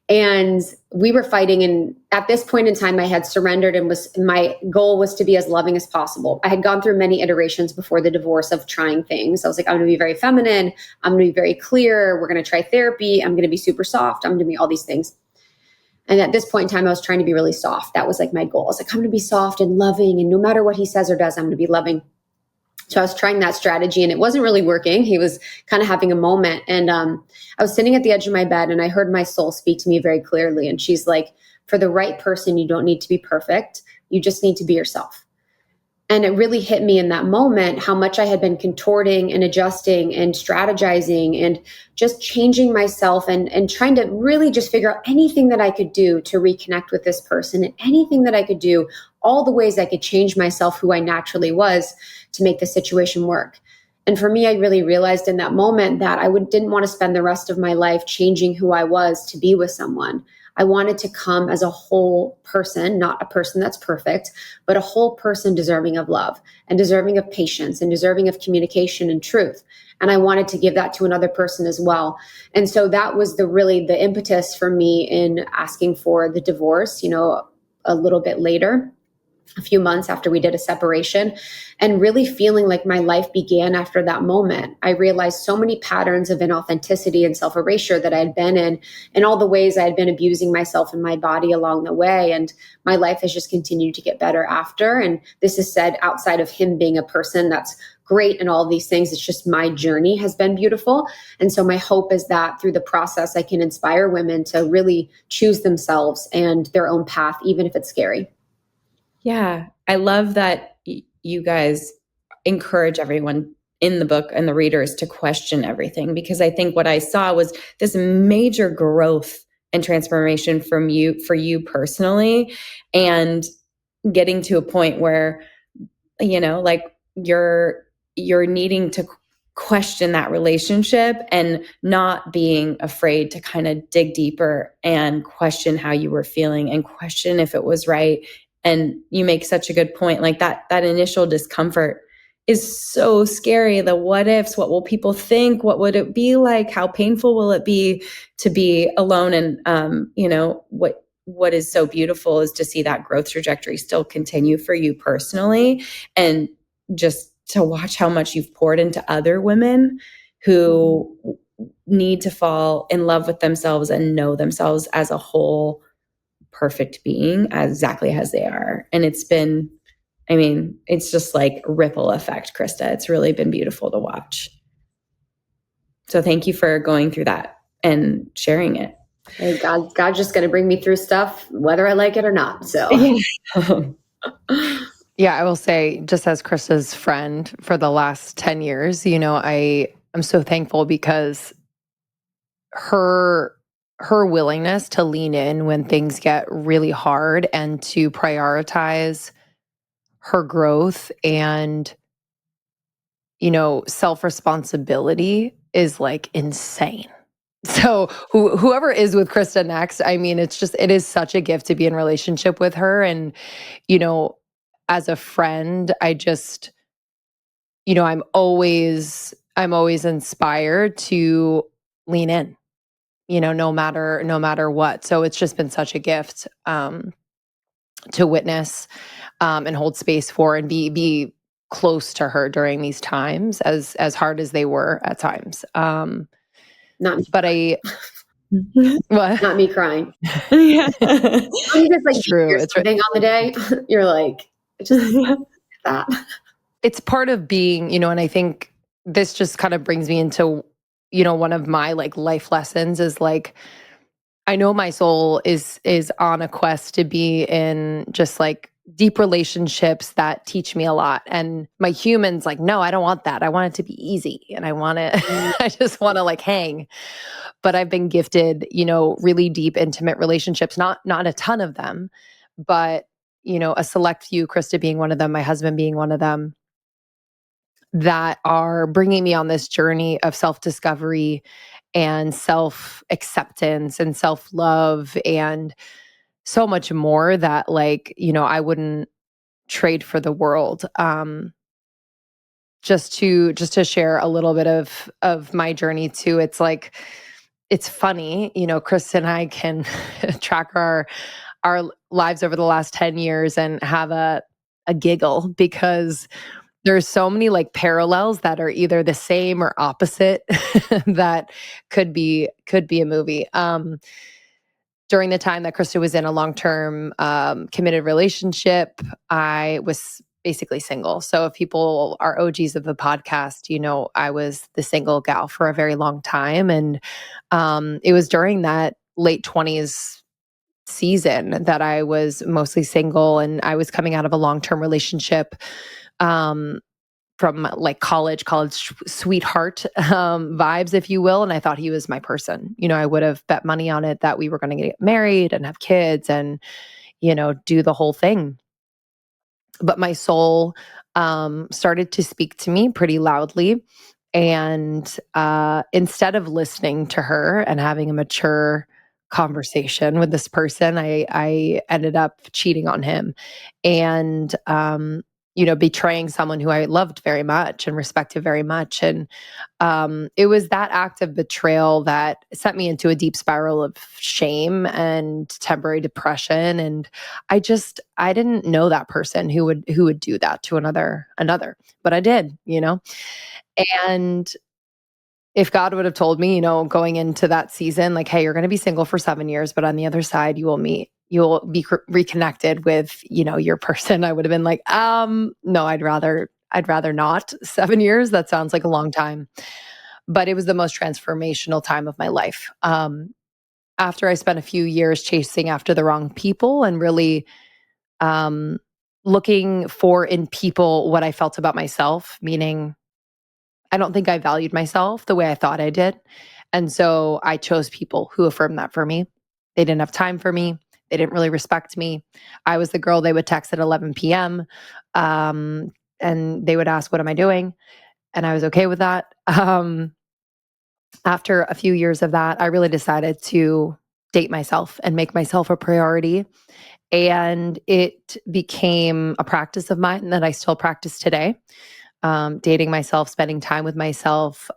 And we were fighting. And at this point in time, I had surrendered and my goal was to be as loving as possible. I had gone through many iterations before the divorce of trying things. I was like, I'm going to be very feminine. I'm going to be very clear. We're going to try therapy. I'm going to be super soft. I'm going to be all these things. And at this point in time, I was trying to be really soft. That was like my goal. I was like, I'm going to be soft and loving. And no matter what he says or does, I'm going to be loving. So I was trying that strategy and it wasn't really working. He was kind of having a moment. And I was sitting at the edge of my bed and I heard my soul speak to me very clearly. And she's like, for the right person, you don't need to be perfect. You just need to be yourself. And it really hit me in that moment how much I had been contorting and adjusting and strategizing and just changing myself and trying to really just figure out anything that I could do to reconnect with this person and anything that I could do, all the ways I could change myself, who I naturally was, to make the situation work. And for me, I really realized in that moment that I didn't want to spend the rest of my life changing who I was to be with someone. I wanted to come as a whole person, not a person that's perfect, but a whole person deserving of love and deserving of patience and deserving of communication and truth. And I wanted to give that to another person as well. And so that was the impetus for me in asking for the divorce, a little bit later, a few months after we did a separation, and really feeling like my life began after that moment. I realized so many patterns of inauthenticity and self-erasure that I had been in, and all the ways I had been abusing myself and my body along the way. And my life has just continued to get better after. And this is said outside of him being a person that's great and all these things. It's just my journey has been beautiful. And so my hope is that through the process, I can inspire women to really choose themselves and their own path, even if it's scary. Yeah, I love that you guys encourage everyone in the book and the readers to question everything, because I think what I saw was this major growth and transformation for you personally, and getting to a point where, like you're needing to question that relationship and not being afraid to kind of dig deeper and question how you were feeling and question if it was right. And you make such a good point. Like that initial discomfort is so scary. The what ifs, what will people think? What would it be like? How painful will it be to be alone? And, what is so beautiful is to see that growth trajectory still continue for you personally, and just to watch how much you've poured into other women who need to fall in love with themselves and know themselves as a whole perfect being exactly as they are. And it's just like ripple effect, Krista. It's really been beautiful to watch. So thank you for going through that and sharing it. Hey, God's just going to bring me through stuff, whether I like it or not. So yeah, I will say, just as Krista's friend for the last 10 years, I'm so thankful because her willingness to lean in when things get really hard and to prioritize her growth and, self-responsibility is like insane. So whoever is with Krista next, it is such a gift to be in relationship with her. And, as a friend, I just, I'm always inspired to lean in, no matter what. So it's just been such a gift to witness and hold space for and be close to her during these times, as hard as they were at times. What? Not me crying. Yeah. It's like true. It's something on the day. You're like, just that. It's part of being, and I think this just kind of brings me into, one of my like life lessons is like, I know my soul is on a quest to be in just like deep relationships that teach me a lot. And my human's like, no, I don't want that. I want it to be easy. And I want to, I just want to like hang. But I've been gifted, really deep, intimate relationships, not a ton of them, but, a select few, Krista being one of them, my husband being one of them, that are bringing me on this journey of self-discovery and self-acceptance and self-love and so much more that like, I wouldn't trade for the world. Just to share a little bit of my journey too. It's like it's funny, Chris and I can track our lives over the last 10 years and have a giggle because there's so many like parallels that are either the same or opposite that could be a movie. During the time that Krista was in a long-term committed relationship, I was basically single. So if people are OGs of the podcast, I was the single gal for a very long time. And it was during that late 20s season that I was mostly single and I was coming out of a long-term relationship. From like college sweetheart vibes, if you will. And I thought he was my person. I would have bet money on it that we were going to get married and have kids and, do the whole thing. But my soul started to speak to me pretty loudly. And instead of listening to her and having a mature conversation with this person, I ended up cheating on him. And betraying someone who I loved very much and respected very much. And it was that act of betrayal that sent me into a deep spiral of shame and temporary depression. And I didn't know that person who would do that to another, but I did, And if God would have told me, going into that season, like, hey, you're going to be single for 7 years, but on the other side, you'll be reconnected with, your person, I would have been like, no, I'd rather not. 7 years, that sounds like a long time. But it was the most transformational time of my life. After I spent a few years chasing after the wrong people and really looking for in people what I felt about myself, meaning I don't think I valued myself the way I thought I did. And so I chose people who affirmed that for me. They didn't have time for me. They didn't really respect me. I was the girl they would text at 11 p.m. And they would ask, what am I doing? And I was okay with that. After a few years of that, I really decided to date myself and make myself a priority. And it became a practice of mine that I still practice today. Dating myself, spending time with myself,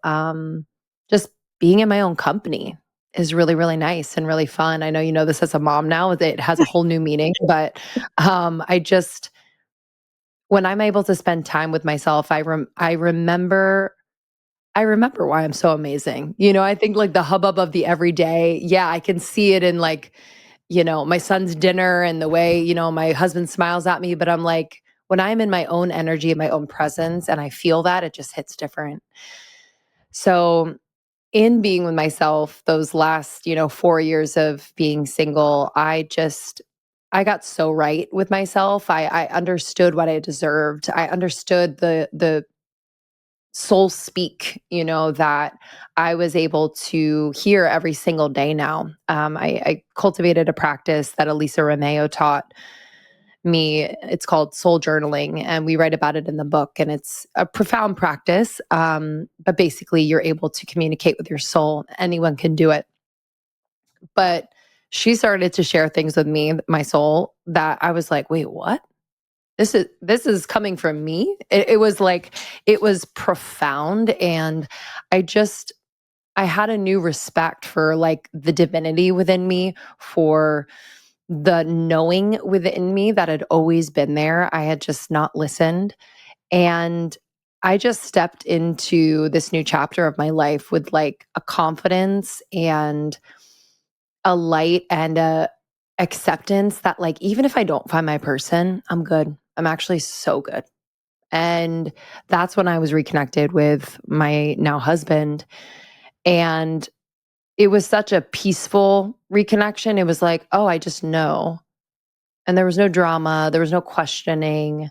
just being in my own company is really, really nice and really fun. I know you know this as a mom now, it has a whole new meaning, but when I'm able to spend time with myself, I remember why I'm so amazing. I think like the hubbub of the everyday, yeah, I can see it in like, my son's dinner and the way, my husband smiles at me, but I'm like, when I'm in my own energy, my own presence, and I feel that, it just hits different. So in being with myself, those last, 4 years of being single, I got so right with myself. I understood what I deserved. I understood the soul speak, that I was able to hear every single day now. I cultivated a practice that Elisa Romeo taught me. It's called soul journaling, and we write about it in the book. And it's a profound practice. But basically, you're able to communicate with your soul. Anyone can do it. But she started to share things with me, my soul, that I was like, wait, what? This is coming from me. It was like, it was profound. And I had a new respect for like the divinity within me, for the knowing within me that had always been there. I had just not listened. And I just stepped into this new chapter of my life with like a confidence and a light and a acceptance that like, even if I don't find my person, I'm good. I'm actually so good. And that's when I was reconnected with my now husband. And it was such a peaceful reconnection. It was like, oh, I just know. And there was no drama, there was no questioning.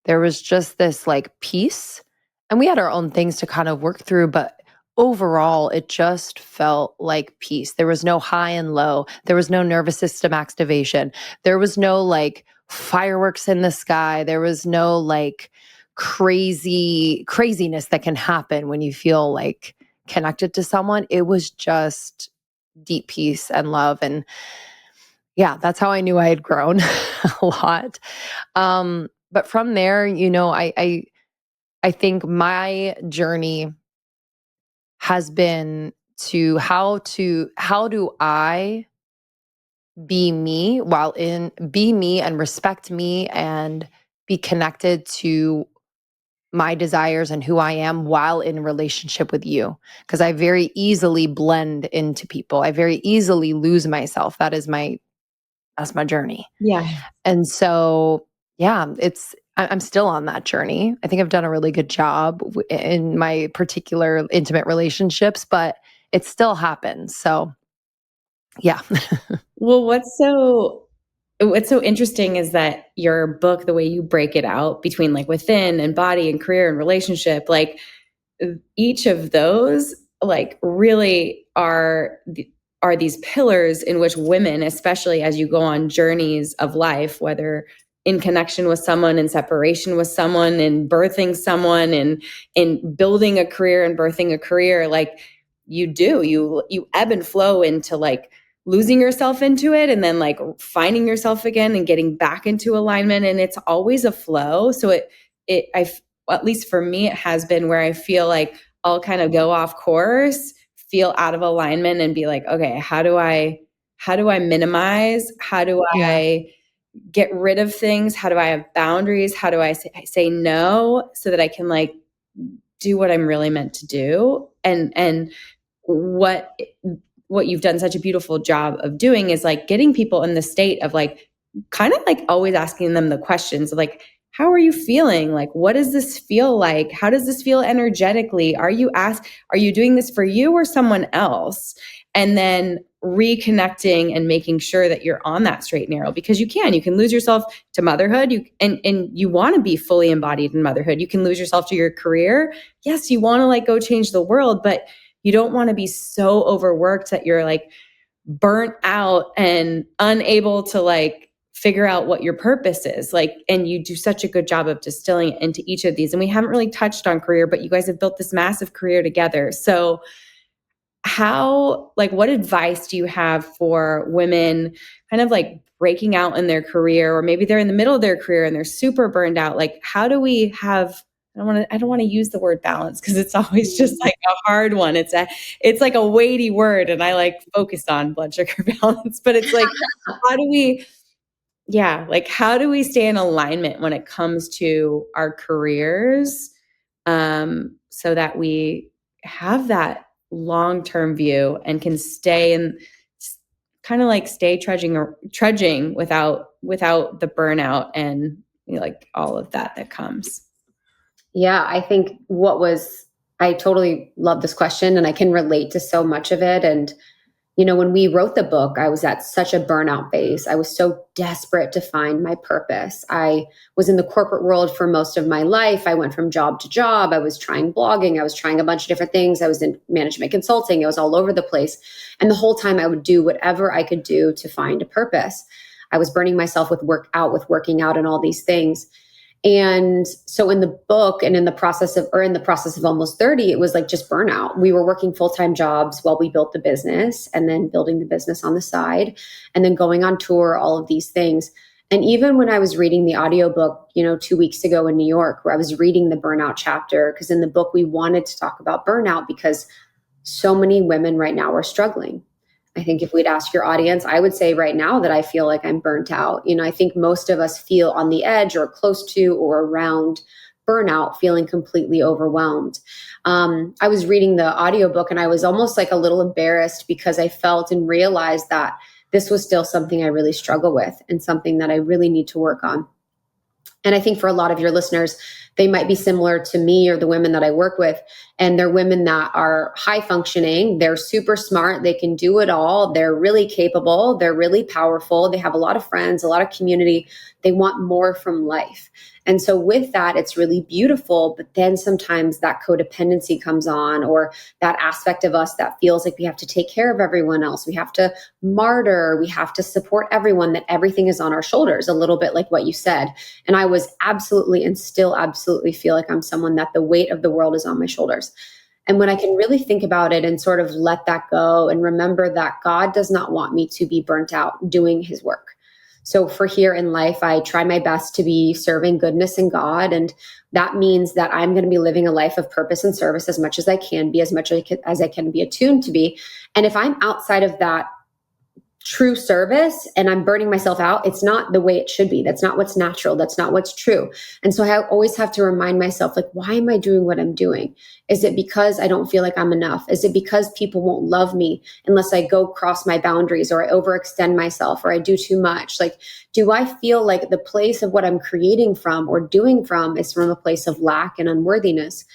There was just this like peace. And we had our own things to kind of work through, but overall, it just felt like peace. There was no high and low. There was no nervous system activation. There was no like fireworks in the sky. There was no like craziness that can happen when you feel like connected to someone. It was just deep peace and love. And yeah, that's how I knew I had grown a lot. But from there, I think my journey has been to how do I be me be me and respect me and be connected to my desires and who I am while in relationship with you. Because I very easily blend into people. I very easily lose myself. That's my journey. Yeah. And so, yeah, I'm still on that journey. I think I've done a really good job in my particular intimate relationships, but it still happens. So, yeah. Well, what's so interesting is that your book, the way you break it out between like within and body and career and relationship, like each of those like really are these pillars in which women, especially as you go on journeys of life, whether in connection with someone, in separation with someone, in birthing someone, and in building a career and birthing a career, like you ebb and flow into like losing yourself into it and then like finding yourself again and getting back into alignment. And it's always a flow. So at least for me, it has been where I feel like I'll kind of go off course, feel out of alignment and be like, okay, how do I minimize? How do I get rid of things? How do I have boundaries? How do I say no so that I can like do what I'm really meant to do? And what you've done such a beautiful job of doing is like getting people in the state of like kind of like always asking them the questions of like, how are you feeling? Like, what does this feel like? How does this feel energetically? Are you doing this for you or someone else? And then reconnecting and making sure that you're on that straight and narrow, because you can lose yourself to motherhood. And you want to be fully embodied in motherhood. You can lose yourself to your career. Yes, you want to like go change the world, but you don't want to be so overworked that you're like burnt out and unable to like figure out what your purpose is. Like, and you do such a good job of distilling it into each of these. And we haven't really touched on career, but you guys have built this massive career together. So what advice do you have for women kind of like breaking out in their career, or maybe they're in the middle of their career and they're super burned out? Like, how do we have, I don't want to use the word balance because it's always just like a hard one. It's like a weighty word, and I like focus on blood sugar balance, but it's like, how do we stay in alignment when it comes to our careers, so that we have that long-term view and can stay in kind of like stay trudging without the burnout and like all of that comes. Yeah, I think I totally love this question and I can relate to so much of it. And, when we wrote the book, I was at such a burnout phase. I was so desperate to find my purpose. I was in the corporate world for most of my life. I went from job to job. I was trying blogging. I was trying a bunch of different things. I was in management consulting. I was all over the place. And the whole time I would do whatever I could do to find a purpose. I was burning myself with working out and all these things. And so in the book and in the process of almost 30, it was like just burnout. We were working full-time jobs while we built the business and then building the business on the side and then going on tour, all of these things. And even when I was reading the audiobook, 2 weeks ago in New York, where I was reading the burnout chapter, because in the book we wanted to talk about burnout because so many women right now are struggling. I think if we'd ask your audience, I would say right now that I feel like I'm burnt out. I think most of us feel on the edge or close to or around burnout, feeling completely overwhelmed. I was reading the audiobook and I was almost like a little embarrassed because I felt and realized that this was still something I really struggle with and something that I really need to work on. And I think for a lot of your listeners, They might be similar to me or the women that I work with. And they're women that are high functioning. They're super smart. They can do it all. They're really capable. They're really powerful. They have a lot of friends, a lot of community. They want more from life. And so with that, it's really beautiful. But then sometimes that codependency comes on, or that aspect of us that feels like we have to take care of everyone else. We have to martyr. We have to support everyone, that everything is on our shoulders, a little bit like what you said. And I was absolutely and still absolutely feel like I'm someone that the weight of the world is on my shoulders. And when I can really think about it and sort of let that go and remember that God does not want me to be burnt out doing his work. So for here in life, I try my best to be serving goodness in God. And that means that I'm going to be living a life of purpose and service as much as I can be, as much as I can be attuned to be. And if I'm outside of that true service and I'm burning myself out, it's not the way it should be. That's not what's natural. That's not what's true. And so I always have to remind myself, like, why am I doing what I'm doing? Is it because I don't feel like I'm enough? Is it because people won't love me unless I go cross my boundaries, or I overextend myself, or I do too much? Like, do I feel like the place of what I'm creating from or doing from is from a place of lack and unworthiness?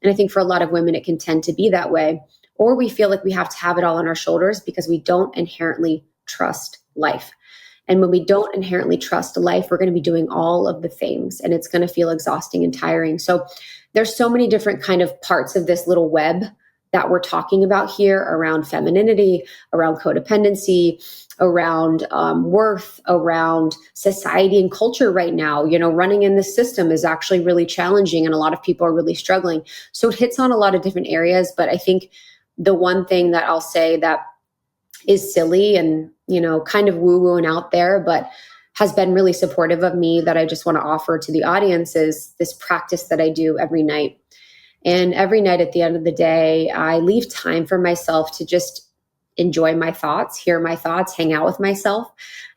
And I think for a lot of women, it can tend to be that way. Or we feel like we have to have it all on our shoulders because we don't inherently trust life. And when we don't inherently trust life, we're going to be doing all of the things, and it's going to feel exhausting and tiring. So there's so many different kind of parts of this little web that we're talking about here around femininity, around codependency, around worth, around society and culture right now. You know, running in this system is actually really challenging, and a lot of people are really struggling. So it hits on a lot of different areas. But I think the one thing that I'll say that is silly and, you know, kind of woo-woo and out there, but has been really supportive of me, that I just want to offer to the audience, is this practice that I do every night. And every night at the end of the day, I leave time for myself to just enjoy my thoughts, hear my thoughts, hang out with myself.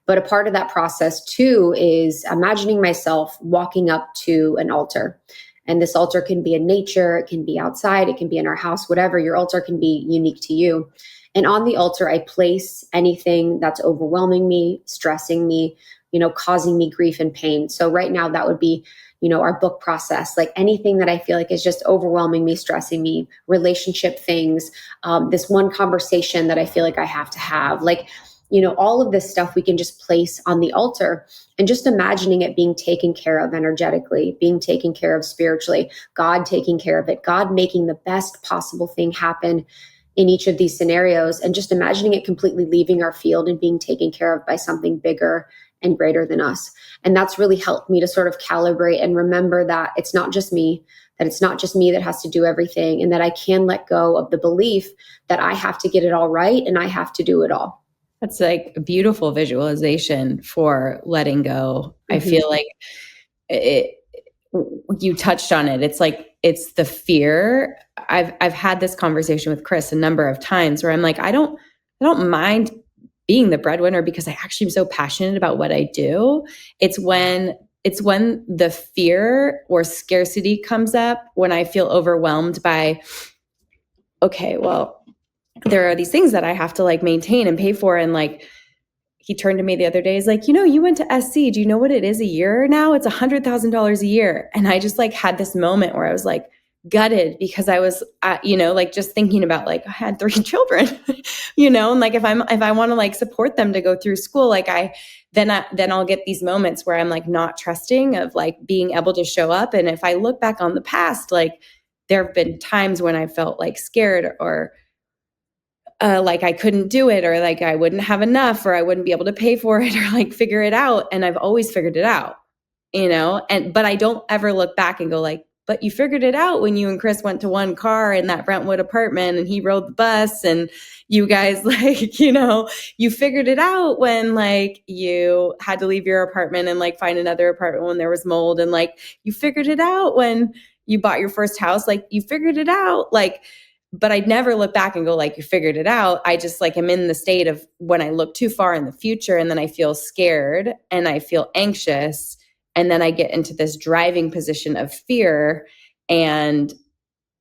But a part of that process too is imagining myself walking up to an altar. And this altar can be in nature, it can be outside, it can be in our house, whatever. Your altar can be unique to you. And on the altar, I place anything that's overwhelming me, stressing me, you know, causing me grief and pain. So right now that would be, you know, our book process, like anything that I feel like is just overwhelming me, stressing me, relationship things, this one conversation that I feel like I have to have, like, you know, all of this stuff we can just place on the altar, and just imagining it being taken care of energetically, being taken care of spiritually, God taking care of it, God making the best possible thing happen in each of these scenarios, and just imagining it completely leaving our field and being taken care of by something bigger and greater than us. And that's really helped me to sort of calibrate and remember that it's not just me, that it's not just me that has to do everything, and that I can let go of the belief that I have to get it all right and I have to do it all. That's like a beautiful visualization for letting go. I feel like you touched on it. It's like, it's the fear. I've had this conversation with Chris a number of times where I'm like, I don't mind being the breadwinner because I actually am so passionate about what I do. It's when the fear or scarcity comes up, when I feel overwhelmed by, okay, well, there are these things that I have to like maintain and pay for. And like, he turned to me the other day, he's like, you know, you went to SC. Do you know what it is a year now? It's $100,000 a year. And I just like had this moment where I was like gutted, because I was, you know, like just thinking about like, I had 3 children, you know, and like, if I want to like support them to go through school, like then I'll get these moments where I'm like not trusting of like being able to show up. And if I look back on the past, like there have been times when I felt like scared, or like I couldn't do it, or like I wouldn't have enough, or I wouldn't be able to pay for it, or like figure it out. And I've always figured it out, you know, but I don't ever look back and go like, but you figured it out when you and Chris went to one car in that Brentwood apartment and he rode the bus, and you guys like, you know, you figured it out when like you had to leave your apartment and like find another apartment when there was mold. And like, you figured it out when you bought your first house, like you figured it out, like, but I'd never look back and go like, you figured it out. I just like am in the state of when I look too far in the future, and then I feel scared and I feel anxious. And then I get into this driving position of fear, and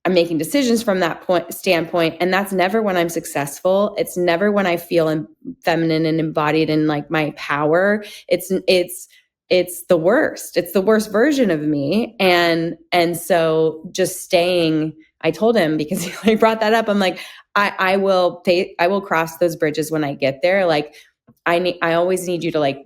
I'm making decisions from that standpoint. And that's never when I'm successful. It's never when I feel feminine and embodied in like my power. It's it's the worst. It's the worst version of me. And so just staying, I told him, because he like brought that up. I'm like, I will cross those bridges when I get there. Like I always need you to like,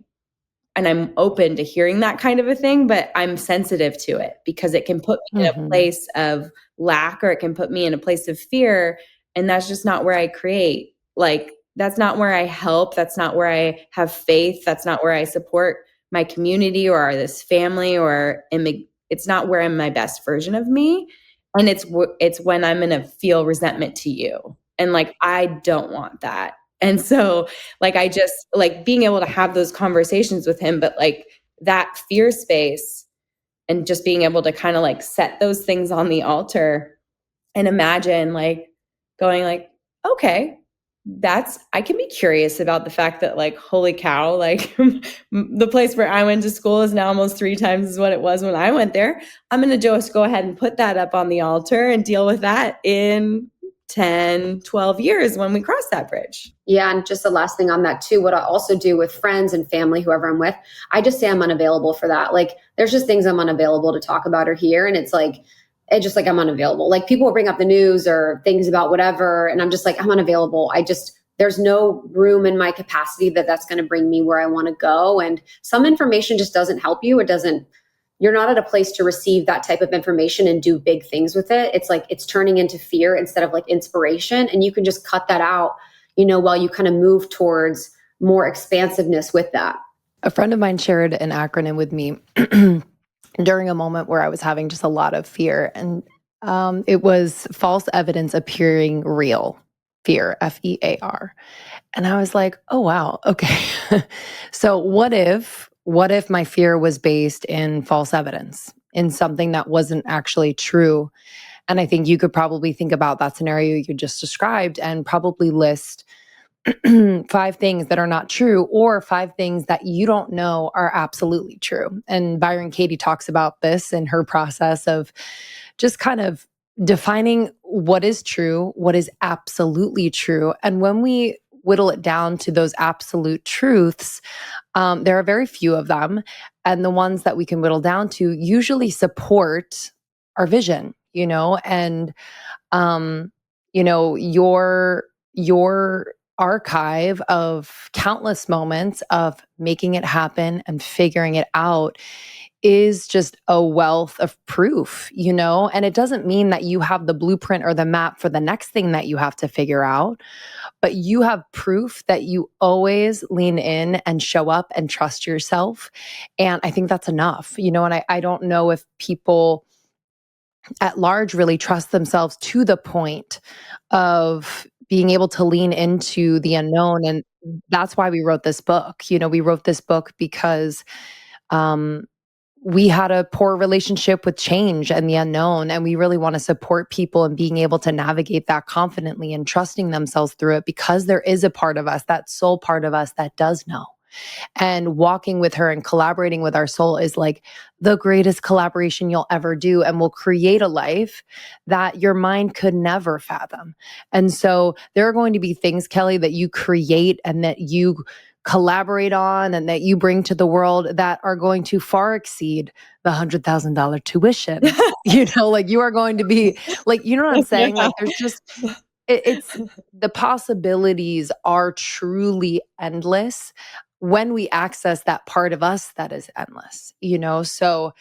and I'm open to hearing that kind of a thing, but I'm sensitive to it because it can put me in a place of lack, or it can put me in a place of fear. And that's just not where I create. Like, that's not where I help. That's not where I have faith. That's not where I support my community or this family, or it's not where I'm my best version of me. And it's when I'm going to feel resentment to you. And like, I don't want that. And so like, I just like being able to have those conversations with him, but like that fear space and just being able to kind of like set those things on the altar and imagine like going like, okay, I can be curious about the fact that like, holy cow, like the place where I went to school is now almost 3 times what it was when I went there. I'm going to just go ahead and put that up on the altar and deal with that in 10, 12 years when we cross that bridge. Yeah. And just the last thing on that too, what I also do with friends and family, whoever I'm with, I just say I'm unavailable for that. Like there's just things I'm unavailable to talk about or hear. And it's just like I'm unavailable. Like people will bring up the news or things about whatever. And I'm just like, I'm unavailable. There's no room in my capacity that's going to bring me where I want to go. And some information just doesn't help you. You're not at a place to receive that type of information and do big things with it. It's like, it's turning into fear instead of like inspiration. And you can just cut that out, while you kind of move towards more expansiveness with that. A friend of mine shared an acronym with me during a moment where I was having just a lot of fear. And it was false evidence appearing real. Fear, FEAR. And I was like, oh, wow. Okay. So what if my fear was based in false evidence, in something that wasn't actually true? And I think you could probably think about that scenario you just described and probably list 5 things that are not true, or 5 things that you don't know are absolutely true. And Byron Katie talks about this in her process of just kind of defining what is true, what is absolutely true. And when we whittle it down to those absolute truths, there are very few of them. And the ones that we can whittle down to usually support our vision, and, your archive of countless moments of making it happen and figuring it out is just a wealth of proof, and it doesn't mean that you have the blueprint or the map for the next thing that you have to figure out, but you have proof that you always lean in and show up and trust yourself. And I think that's enough, and I don't know if people at large really trust themselves to the point of being able to lean into the unknown. And that's why we wrote this book. We wrote this book because we had a poor relationship with change and the unknown. And we really want to support people in being able to navigate that confidently and trusting themselves through it, because there is a part of us, that soul part of us, that does know. And walking with her and collaborating with our soul is like the greatest collaboration you'll ever do, and will create a life that your mind could never fathom. And so there are going to be things, Kelly, that you create and that you collaborate on and that you bring to the world that are going to far exceed the $100,000 tuition. Like you are going to be like, you know what I'm saying? Yeah. Like there's just, it's the possibilities are truly endless when we access that part of us that is endless, So,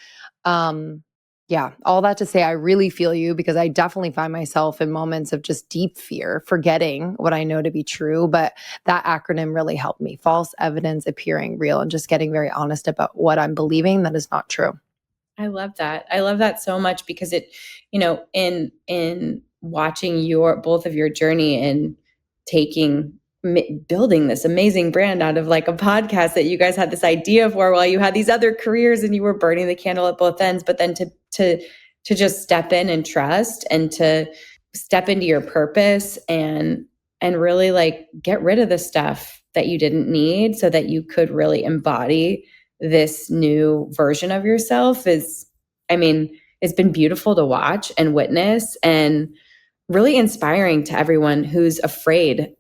yeah, all that to say, I really feel you, because I definitely find myself in moments of just deep fear, forgetting what I know to be true. But that acronym really helped me. False evidence appearing real, and just getting very honest about what I'm believing that is not true. I love that. I love that so much, because it, in watching both of your journey and building this amazing brand out of like a podcast that you guys had this idea for while you had these other careers and you were burning the candle at both ends, but then to just step in and trust, and to step into your purpose and really like get rid of the stuff that you didn't need so that you could really embody this new version of yourself it's been beautiful to watch and witness. And really inspiring to everyone who's afraid,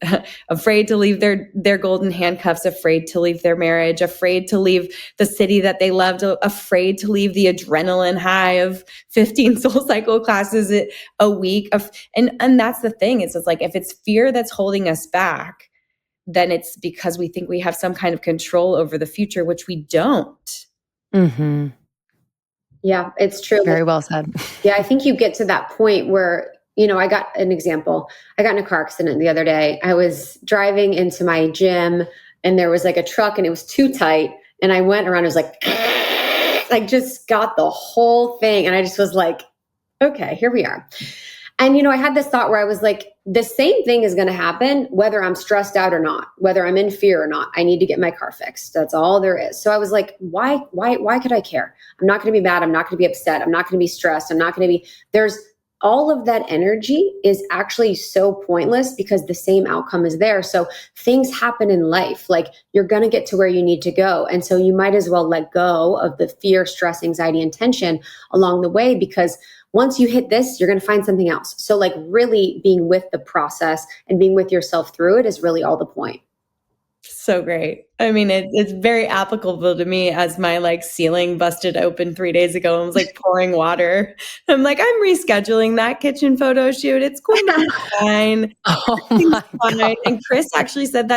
afraid to leave their golden handcuffs, afraid to leave their marriage, afraid to leave the city that they loved, afraid to leave the adrenaline high of 15 soul cycle classes a week. And that's the thing. It's like, if it's fear that's holding us back, then it's because we think we have some kind of control over the future, which we don't. Mm-hmm. Yeah, it's true. Very well said. Yeah, I think you get to that point where, I got an example. I got in a car accident the other day. I was driving into my gym and there was like a truck and it was too tight. And I went around, it was like, I just got the whole thing. And I just was like, okay, here we are. And, I had this thought where I was like, the same thing is going to happen, whether I'm stressed out or not, whether I'm in fear or not. I need to get my car fixed. That's all there is. So I was like, why could I care? I'm not going to be mad. I'm not going to be upset. I'm not going to be stressed. I'm not going to be, there's all of that energy is actually so pointless because the same outcome is there. So things happen in life. Like, you're going to get to where you need to go. And so you might as well let go of the fear, stress, anxiety, and tension along the way, because once you hit this, you're going to find something else. So like, really being with the process and being with yourself through it is really all the point. So great. I mean, it's very applicable to me as my like ceiling busted open 3 days ago and was like pouring water. I'm like, I'm rescheduling that kitchen photo shoot. It's going to be fine. Oh my God. And Chris actually said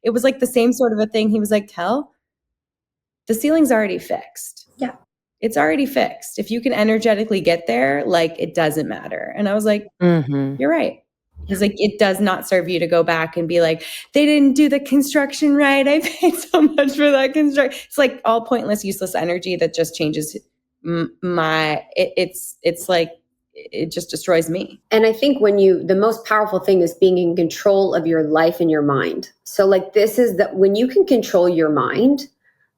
it was like the same sort of a thing. He was like, the ceiling's already fixed. Yeah. It's already fixed. If you can energetically get there, like, it doesn't matter. And I was like, You're right. He's like, it does not serve you to go back and be like, they didn't do the construction right. I paid so much for that construction. It's like all pointless, useless energy that just changes it's like, it just destroys me. And I think the most powerful thing is being in control of your life and your mind. So like, this is that when you can control your mind,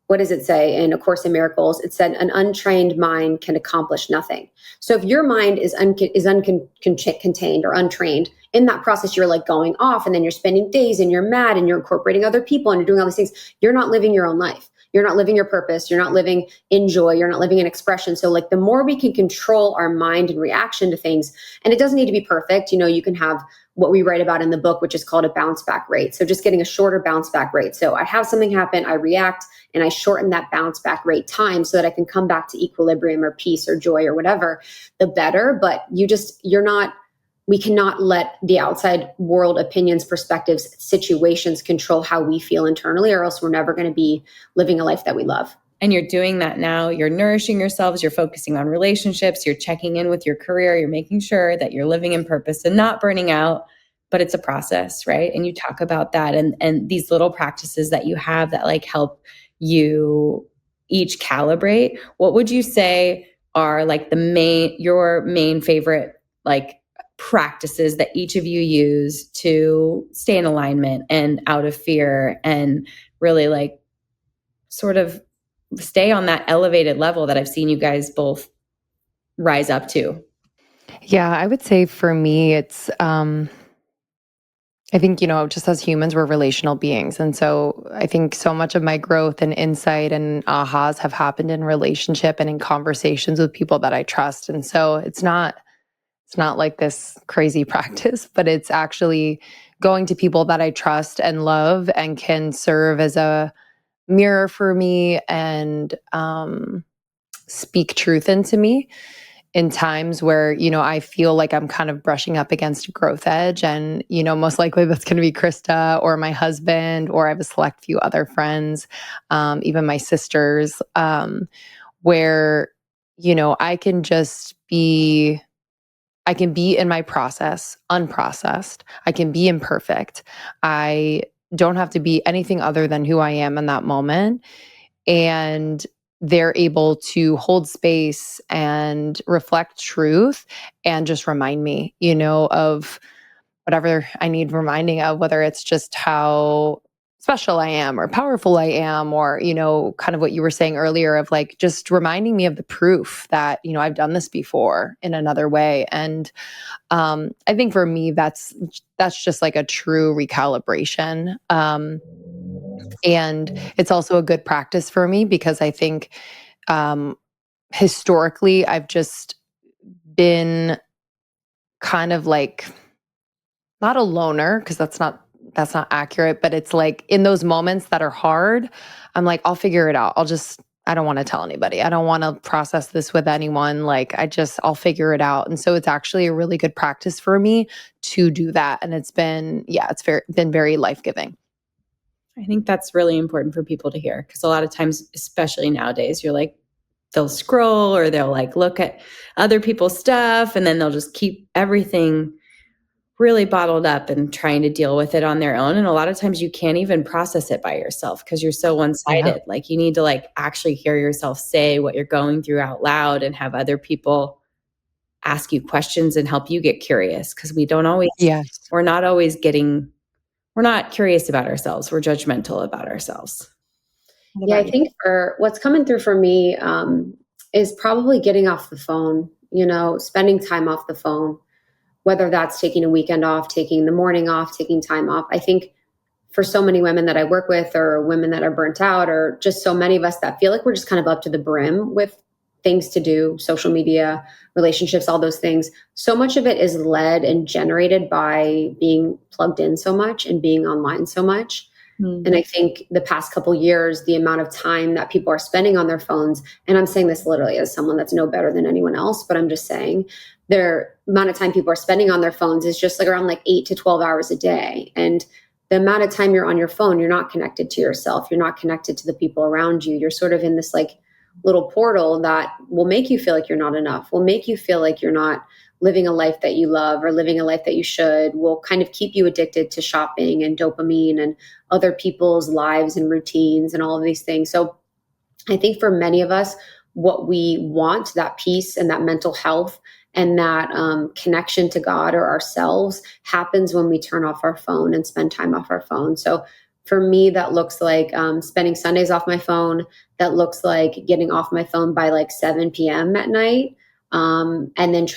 what does it say in A Course in Miracles? It said an untrained mind can accomplish nothing. So if your mind is uncontained or untrained, in that process, you're like going off and then you're spending days and you're mad and you're incorporating other people and you're doing all these things. You're not living your own life. You're not living your purpose. You're not living in joy. You're not living in expression. So like, the more we can control our mind and reaction to things, and it doesn't need to be perfect. You can have what we write about in the book, which is called a bounce back rate. So just getting a shorter bounce back rate. So I have something happen, I react, and I shorten that bounce back rate time so that I can come back to equilibrium or peace or joy or whatever, the better. But we cannot let the outside world opinions, perspectives, situations control how we feel internally, or else we're never going to be living a life that we love. And you're doing that now. You're nourishing yourselves. You're focusing on relationships. You're checking in with your career. You're making sure that you're living in purpose and not burning out. But it's a process, right? And you talk about that and these little practices that you have that like help you each calibrate. What would you say are like your main favorite like practices that each of you use to stay in alignment and out of fear and really like sort of stay on that elevated level that I've seen you guys both rise up to? Yeah, I would say for me, it's, I think, just as humans, we're relational beings. And so I think so much of my growth and insight and ahas have happened in relationship and in conversations with people that I trust. And so it's not like this crazy practice, but it's actually going to people that I trust and love and can serve as a mirror for me and speak truth into me in times where, I feel like I'm kind of brushing up against a growth edge. And, most likely that's going to be Krista or my husband, or I have a select few other friends, even my sisters, where, I can be in my process, unprocessed. I can be imperfect. I don't have to be anything other than who I am in that moment. And they're able to hold space and reflect truth and just remind me, of whatever I need reminding of, whether it's just how special I am or powerful I am, or, kind of what you were saying earlier of like just reminding me of the proof that, I've done this before in another way. And I think for me, that's just like a true recalibration. And it's also a good practice for me because I think historically I've just been kind of like not a loner, because that's not accurate, but it's like in those moments that are hard, I'm like, I'll figure it out. I don't want to tell anybody. I don't want to process this with anyone. Like I'll figure it out. And so it's actually a really good practice for me to do that. And it's been very life-giving. I think that's really important for people to hear, because a lot of times, especially nowadays, you're like, they'll scroll or they'll like look at other people's stuff, and then they'll just keep everything really bottled up and trying to deal with it on their own. And a lot of times you can't even process it by yourself because you're so one-sided. Yeah. Like you need to like actually hear yourself say what you're going through out loud and have other people ask you questions and help you get curious, because Yes. we're not curious about ourselves. We're judgmental about ourselves. Yeah, I think for what's coming through for me is probably getting off the phone, spending time off the phone, whether that's taking a weekend off, taking the morning off, taking time off. I think for so many women that I work with, or women that are burnt out, or just so many of us that feel like we're just kind of up to the brim with things to do, social media, relationships, all those things. So much of it is led and generated by being plugged in so much and being online so much. And I think the past couple of years, the amount of time that people are spending on their phones, and I'm saying this literally as someone that's no better than anyone else, but I'm just saying their amount of time people are spending on their phones is just like around like 8 to 12 hours a day. And the amount of time you're on your phone, you're not connected to yourself. You're not connected to the people around you. You're sort of in this like little portal that will make you feel like you're not enough, will make you feel like you're not living a life that you love or living a life that you should, will kind of keep you addicted to shopping and dopamine and other people's lives and routines and all of these things. So I think for many of us, what we want, that peace and that mental health and that connection to God or ourselves, happens when we turn off our phone and spend time off our phone. So for me, that looks like spending Sundays off my phone. That looks like getting off my phone by like 7 p.m. at night. And then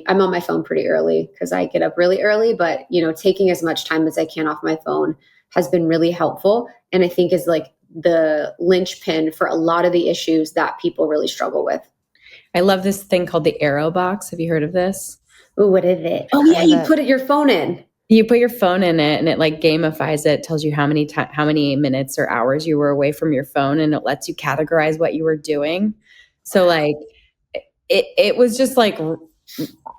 I'm on my phone pretty early because I get up really early, but taking as much time as I can off my phone has been really helpful. And I think is like the linchpin for a lot of the issues that people really struggle with. I love this thing called the arrow box. Have you heard of this? Oh, what is it? Oh yeah, you put your phone in. You put your phone in it and it like gamifies it, tells you how many minutes or hours you were away from your phone, and it lets you categorize what you were doing. So like it was just like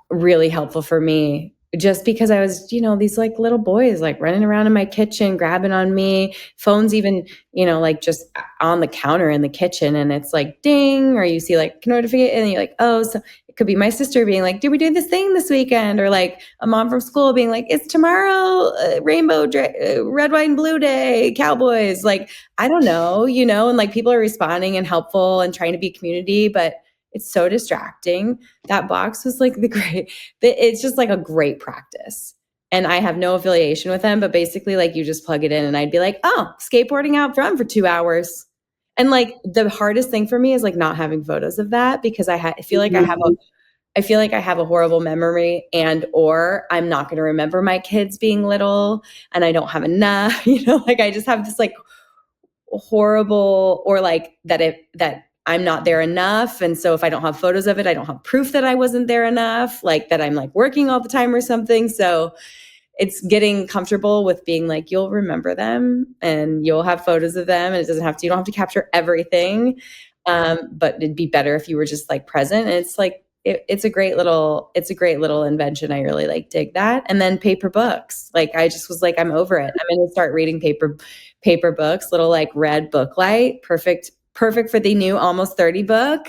really helpful for me, just because I was, these like little boys like running around in my kitchen, grabbing on me, phones even, like just on the counter in the kitchen, and it's like ding, or you see like notification, and you're like, oh, so it could be my sister being like, did we do this thing this weekend? Or like a mom from school being like, it's tomorrow, red, white, and blue day, Cowboys. Like, I don't know, and like people are responding and helpful and trying to be community, but it's so distracting. That box was like it's just like a great practice. And I have no affiliation with them, but basically like you just plug it in and I'd be like, oh, skateboarding out front for 2 hours. And like the hardest thing for me is like not having photos of that, because I feel like I have a horrible memory, or I'm not going to remember my kids being little and I don't have enough, like I just have this like horrible, or like that I'm not there enough. And so if I don't have photos of it, I don't have proof that I wasn't there enough, like that I'm like working all the time or something. So it's getting comfortable with being like, you'll remember them and you'll have photos of them, and you don't have to capture everything. But it'd be better if you were just like present. And it's like, it's a great little invention. I really like dig that. And then paper books. Like I just was like, I'm over it. I'm going to start reading paper books, little like red book light, perfect for the new Almost 30 book.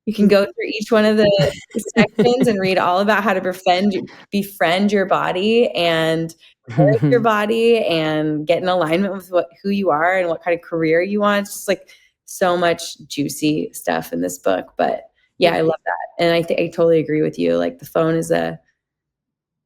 You can go through each one of the sections and read all about how to befriend your body and nourish your body and get in alignment with who you are and what kind of career you want. It's just like so much juicy stuff in this book. But yeah, I love that. And I totally agree with you. Like the phone is it's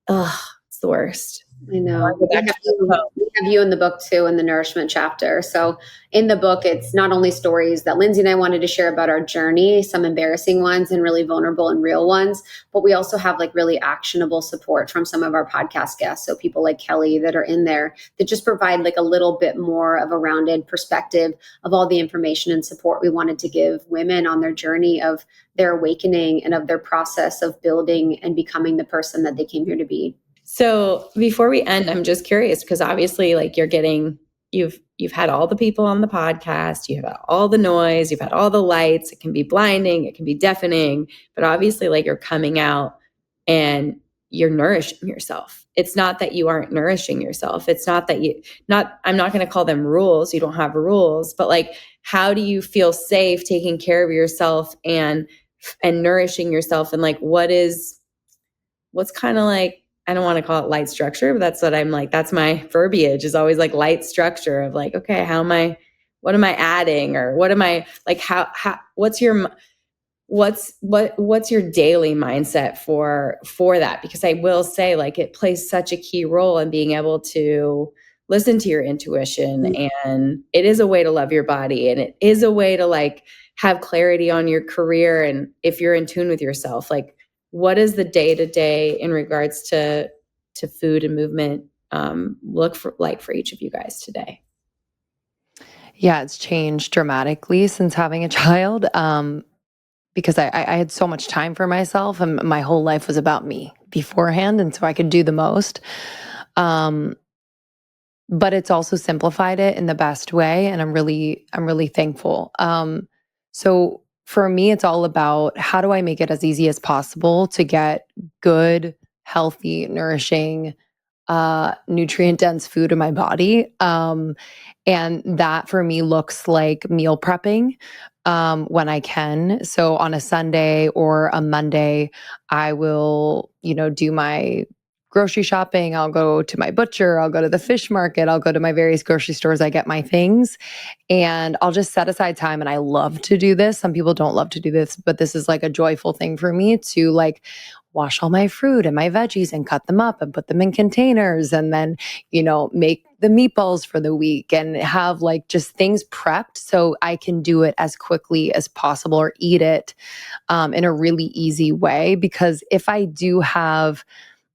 the worst. I know. Go back to the We have you in the book too, in the nourishment chapter. So in the book, it's not only stories that Lindsey and I wanted to share about our journey, some embarrassing ones and really vulnerable and real ones, but we also have like really actionable support from some of our podcast guests. So people like Kelly that are in there that just provide like a little bit more of a rounded perspective of all the information and support we wanted to give women on their journey of their awakening and of their process of building and becoming the person that they came here to be. So before we end, I'm just curious because obviously like you've had all the people on the podcast, you've had all the noise, you've had all the lights. It can be blinding, it can be deafening, but obviously like you're coming out and you're nourishing yourself. It's not that you aren't nourishing yourself. It's not that I'm not going to call them rules. You don't have rules, but like, how do you feel safe taking care of yourself and nourishing yourself? And like, what's kind of like, I don't want to call it light structure, but that's what I'm like, that's my verbiage is always like light structure of like, okay, what am I adding? Or what am I like, what's your daily mindset for that? Because I will say like, it plays such a key role in being able to listen to your intuition. And it is a way to love your body. And it is a way to like have clarity on your career. And if you're in tune with yourself, like, what is the day-to-day in regards to food and movement look for each of you guys today? Yeah, it's changed dramatically since having a child because I had so much time for myself and my whole life was about me beforehand. And so I could do the most. But it's also simplified it in the best way. And I'm really thankful. So for me, it's all about how do I make it as easy as possible to get good, healthy, nourishing, nutrient dense food in my body. And that for me looks like meal prepping when I can. So on a Sunday or a Monday, I will, do my grocery shopping. I'll go to my butcher. I'll go to the fish market. I'll go to my various grocery stores. I get my things. And I'll just set aside time. And I love to do this. Some people don't love to do this, but this is like a joyful thing for me to like wash all my fruit and my veggies and cut them up and put them in containers and then, make the meatballs for the week and have like just things prepped so I can do it as quickly as possible or eat it in a really easy way. Because if I do have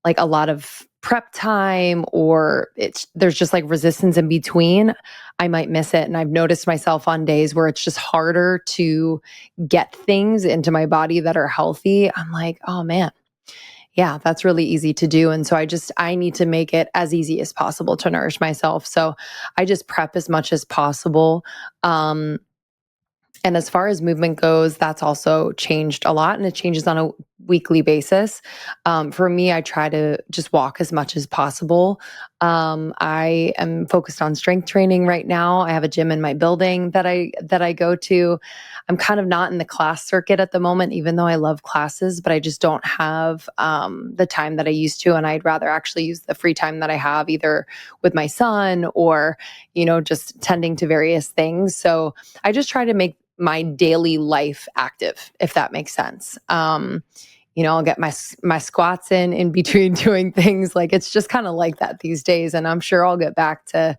like a lot of prep time or there's just like resistance in between, I might miss it. And I've noticed myself on days where it's just harder to get things into my body that are healthy. I'm like, oh man, yeah, that's really easy to do. And so I need to make it as easy as possible to nourish myself. So I just prep as much as possible. And as far as movement goes, that's also changed a lot and it changes on a weekly basis. For me, I try to just walk as much as possible. I am focused on strength training right now. I have a gym in my building that I go to. I'm kind of not in the class circuit at the moment, even though I love classes, but I just don't have the time that I used to. And I'd rather actually use the free time that I have either with my son or, just tending to various things. So I just try to make my daily life active, if that makes sense. I'll get my squats in between doing things. Like it's just kind of like that these days. And I'm sure I'll get back to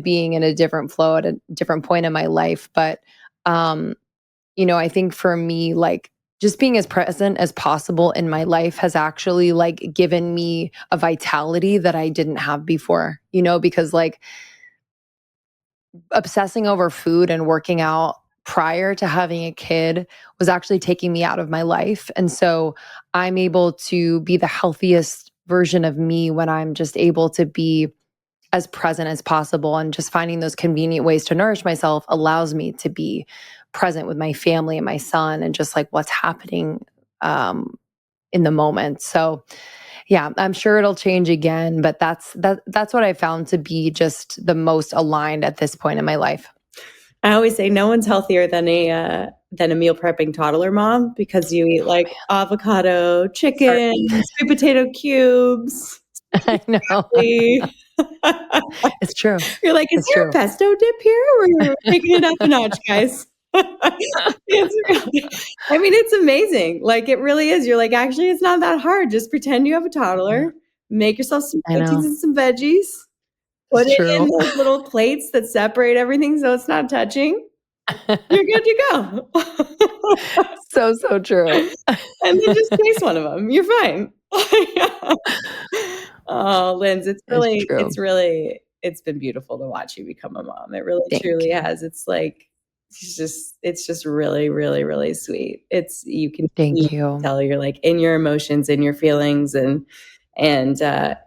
being in a different flow at a different point in my life. But, I think for me, like just being as present as possible in my life has actually like given me a vitality that I didn't have before, because like obsessing over food and working out prior to having a kid was actually taking me out of my life. And so I'm able to be the healthiest version of me when I'm just able to be as present as possible. And just finding those convenient ways to nourish myself allows me to be present with my family and my son and just like what's happening in the moment. So yeah, I'm sure it'll change again, but that's what I found to be just the most aligned at this point in my life. I always say no one's healthier than a meal prepping toddler mom because you eat like avocado, chicken, sweet potato cubes. I know. It's true. You're like, is there a pesto dip here? We're taking it up a notch, guys. It's amazing. Like it really is. You're like, actually, it's not that hard. Just pretend you have a toddler. Make yourself some I proteins know. and some veggies. Put It's it in true. those little plates that separate everything so it's not touching. You're good to go. So true. And then just taste one of them. You're fine. Oh, Linz, It's true. it's been beautiful to watch you become a mom. It really Thank truly you. has. It's just really, really, really sweet. You can Thank you. tell you're like in your emotions and your feelings and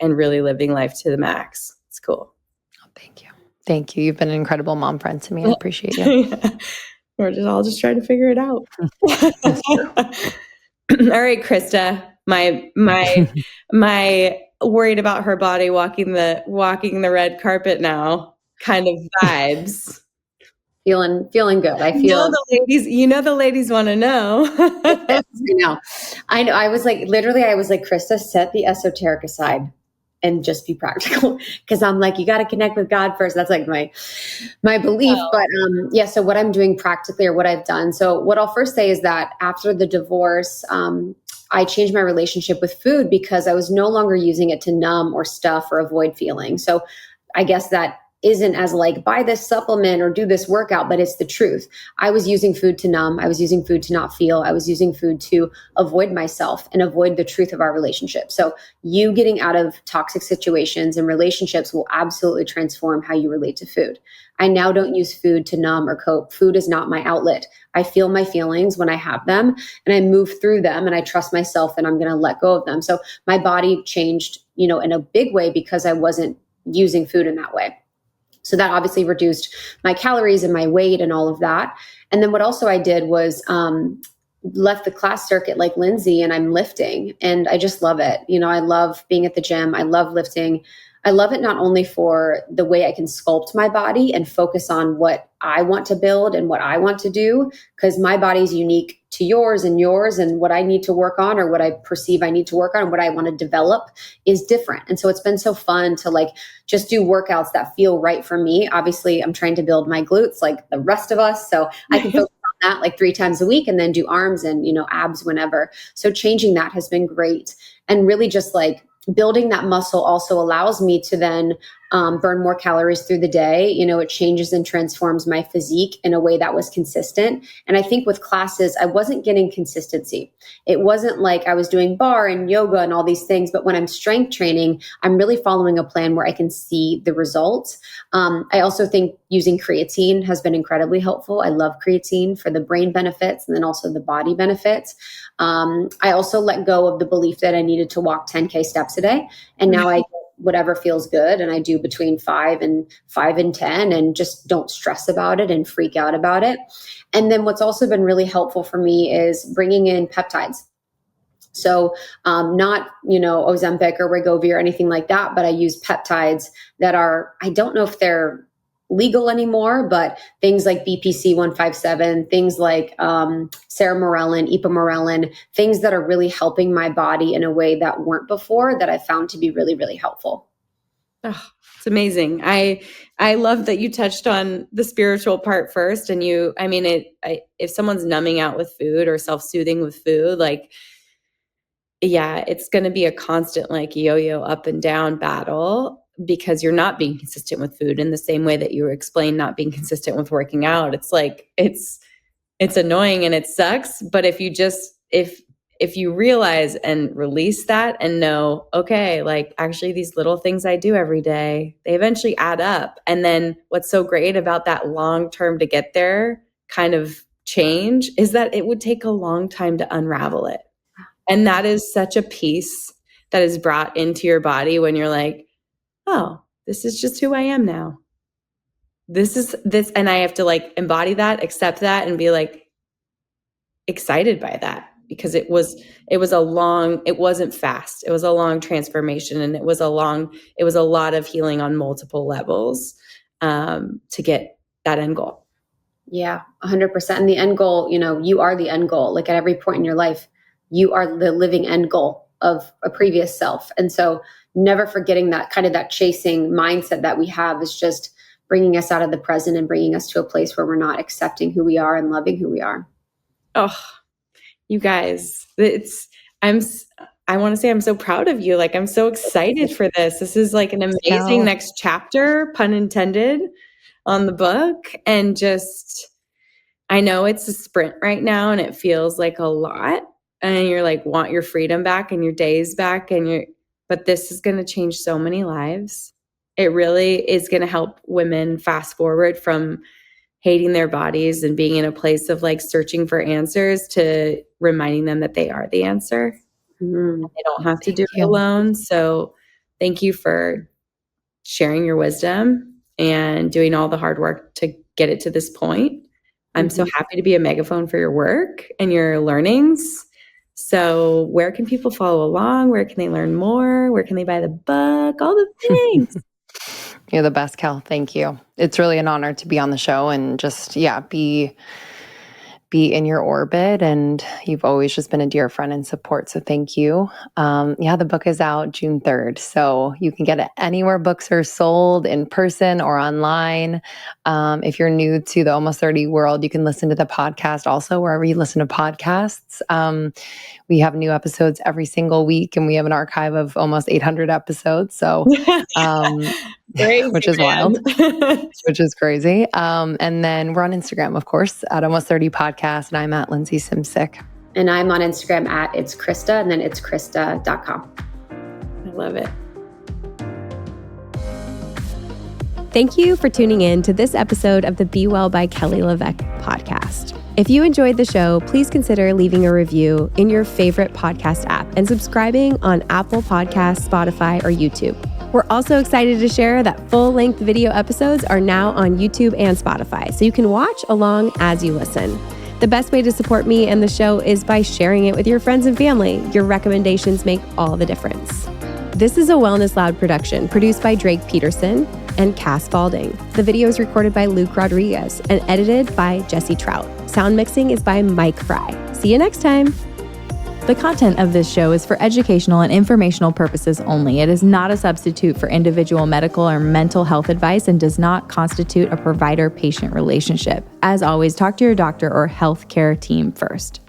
really living life to the max. It's cool. Oh, thank you. Thank you. You've been an incredible mom friend to me. I appreciate you. We're all just trying to figure it out. That's true. All right, Krista, my worried about her body walking the red carpet now kind of vibes. Feeling good. The ladies want to know. I know. I was like, Krista, set the esoteric aside and just be practical. Cause I'm like, you got to connect with God first. That's like my belief. Oh. But so what I'm doing practically or what I've done. So what I'll first say is that after the divorce, I changed my relationship with food because I was no longer using it to numb or stuff or avoid feeling. So I guess that isn't as like buy this supplement or do this workout, but it's the truth. I was using food to numb. I was using food to not feel. I was using food to avoid myself and avoid the truth of our relationship. So you getting out of toxic situations and relationships will absolutely transform how you relate to food. I now don't use food to numb or cope. Food is not my outlet. I feel my feelings when I have them and I move through them and I trust myself and I'm going to let go of them. So my body changed, in a big way because I wasn't using food in that way. So that obviously reduced my calories and my weight and all of that. And then what also I did was left the class circuit like Lindsey, and I'm lifting and I just love it. I love being at the gym. I love lifting. I love it not only for the way I can sculpt my body and focus on what I want to build and what I want to do, because my body is unique to yours and what I need to work on or what I perceive I need to work on and what I want to develop is different. And so it's been so fun to like just do workouts that feel right for me. Obviously, I'm trying to build my glutes like the rest of us. So I can focus on that like 3 times a week and then do arms and, abs whenever. So changing that has been great. And really just like building that muscle also allows me to then burn more calories through the day. It changes and transforms my physique in a way that was consistent. And I think with classes, I wasn't getting consistency. It wasn't like I was doing bar and yoga and all these things, but when I'm strength training, I'm really following a plan where I can see the results. I also think using creatine has been incredibly helpful. I love creatine for the brain benefits and then also the body benefits. I also let go of the belief that I needed to walk 10K steps a day. And now I whatever feels good. And I do between 5 and 10 and just don't stress about it and freak out about it. And then what's also been really helpful for me is bringing in peptides. So not, Ozempic or Wegovy or anything like that, but I use peptides that are, I don't know if they're legal anymore, but things like BPC 157, things like ceramorelin, ipamorelin, things that are really helping my body in a way that weren't before that I found to be really, really helpful. Oh, it's amazing. I love that you touched on the spiritual part first. And if someone's numbing out with food or self-soothing with food, like, yeah, it's going to be a constant like yo-yo up and down battle because you're not being consistent with food in the same way that you explained not being consistent with working out. It's like, it's annoying and it sucks. But if you realize and release that and know, okay, like actually these little things I do every day, they eventually add up. And then what's so great about that long-term to get there kind of change is that it would take a long time to unravel it. And that is such a peace that is brought into your body when you're like, oh, this is just who I am now. This is this. And I have to like embody that, accept that, and be like excited by that because it wasn't fast. It was a long transformation and it was a lot of healing on multiple levels to get that end goal. Yeah, 100%. And the end goal, you are the end goal. Like at every point in your life, you are the living end goal of a previous self. And so never forgetting that kind of that chasing mindset that we have is just bringing us out of the present and bringing us to a place where we're not accepting who we are and loving who we are. Oh, you guys, I want to say I'm so proud of you. Like, I'm so excited for this. This is like an amazing next chapter, pun intended, on the book. And just, I know it's a sprint right now and it feels like a lot. And you're like, want your freedom back and your days back. But this is going to change so many lives. It really is going to help women fast forward from hating their bodies and being in a place of like searching for answers to reminding them that they are the answer. They don't have to do it alone. So thank you for sharing your wisdom and doing all the hard work to get it to this point. I'm so happy to be a megaphone for your work and your learnings. So where can people follow along? Where can they learn more? Where can they buy the book? All the things. You're the best, Kel. Thank you. It's really an honor to be on the show and just, be in your orbit. And you've always just been a dear friend and support. So thank you. The book is out June 3rd. So you can get it anywhere books are sold, in person or online. If you're new to the Almost 30 world, you can listen to the podcast also wherever you listen to podcasts. We have new episodes every single week, and we have an archive of almost 800 episodes. So, Crazy, which is wild, which is crazy. And then we're on Instagram, of course, at Almost 30 Podcast, and I'm at Lindsey Simcik. And I'm on Instagram at It's Krista, and then it's Krista.com. I love it. Thank you for tuning in to this episode of the Be Well by Kelly LeVeque podcast. If you enjoyed the show, please consider leaving a review in your favorite podcast app and subscribing on Apple Podcasts, Spotify, or YouTube. We're also excited to share that full-length video episodes are now on YouTube and Spotify, so you can watch along as you listen. The best way to support me and the show is by sharing it with your friends and family. Your recommendations make all the difference. This is a Wellness Loud production produced by Drake Peterson and Cass Balding. The video is recorded by Luke Rodriguez and edited by Jesse Trout. Sound mixing is by Mike Fry. See you next time. The content of this show is for educational and informational purposes only. It is not a substitute for individual medical or mental health advice and does not constitute a provider-patient relationship. As always, talk to your doctor or healthcare team first.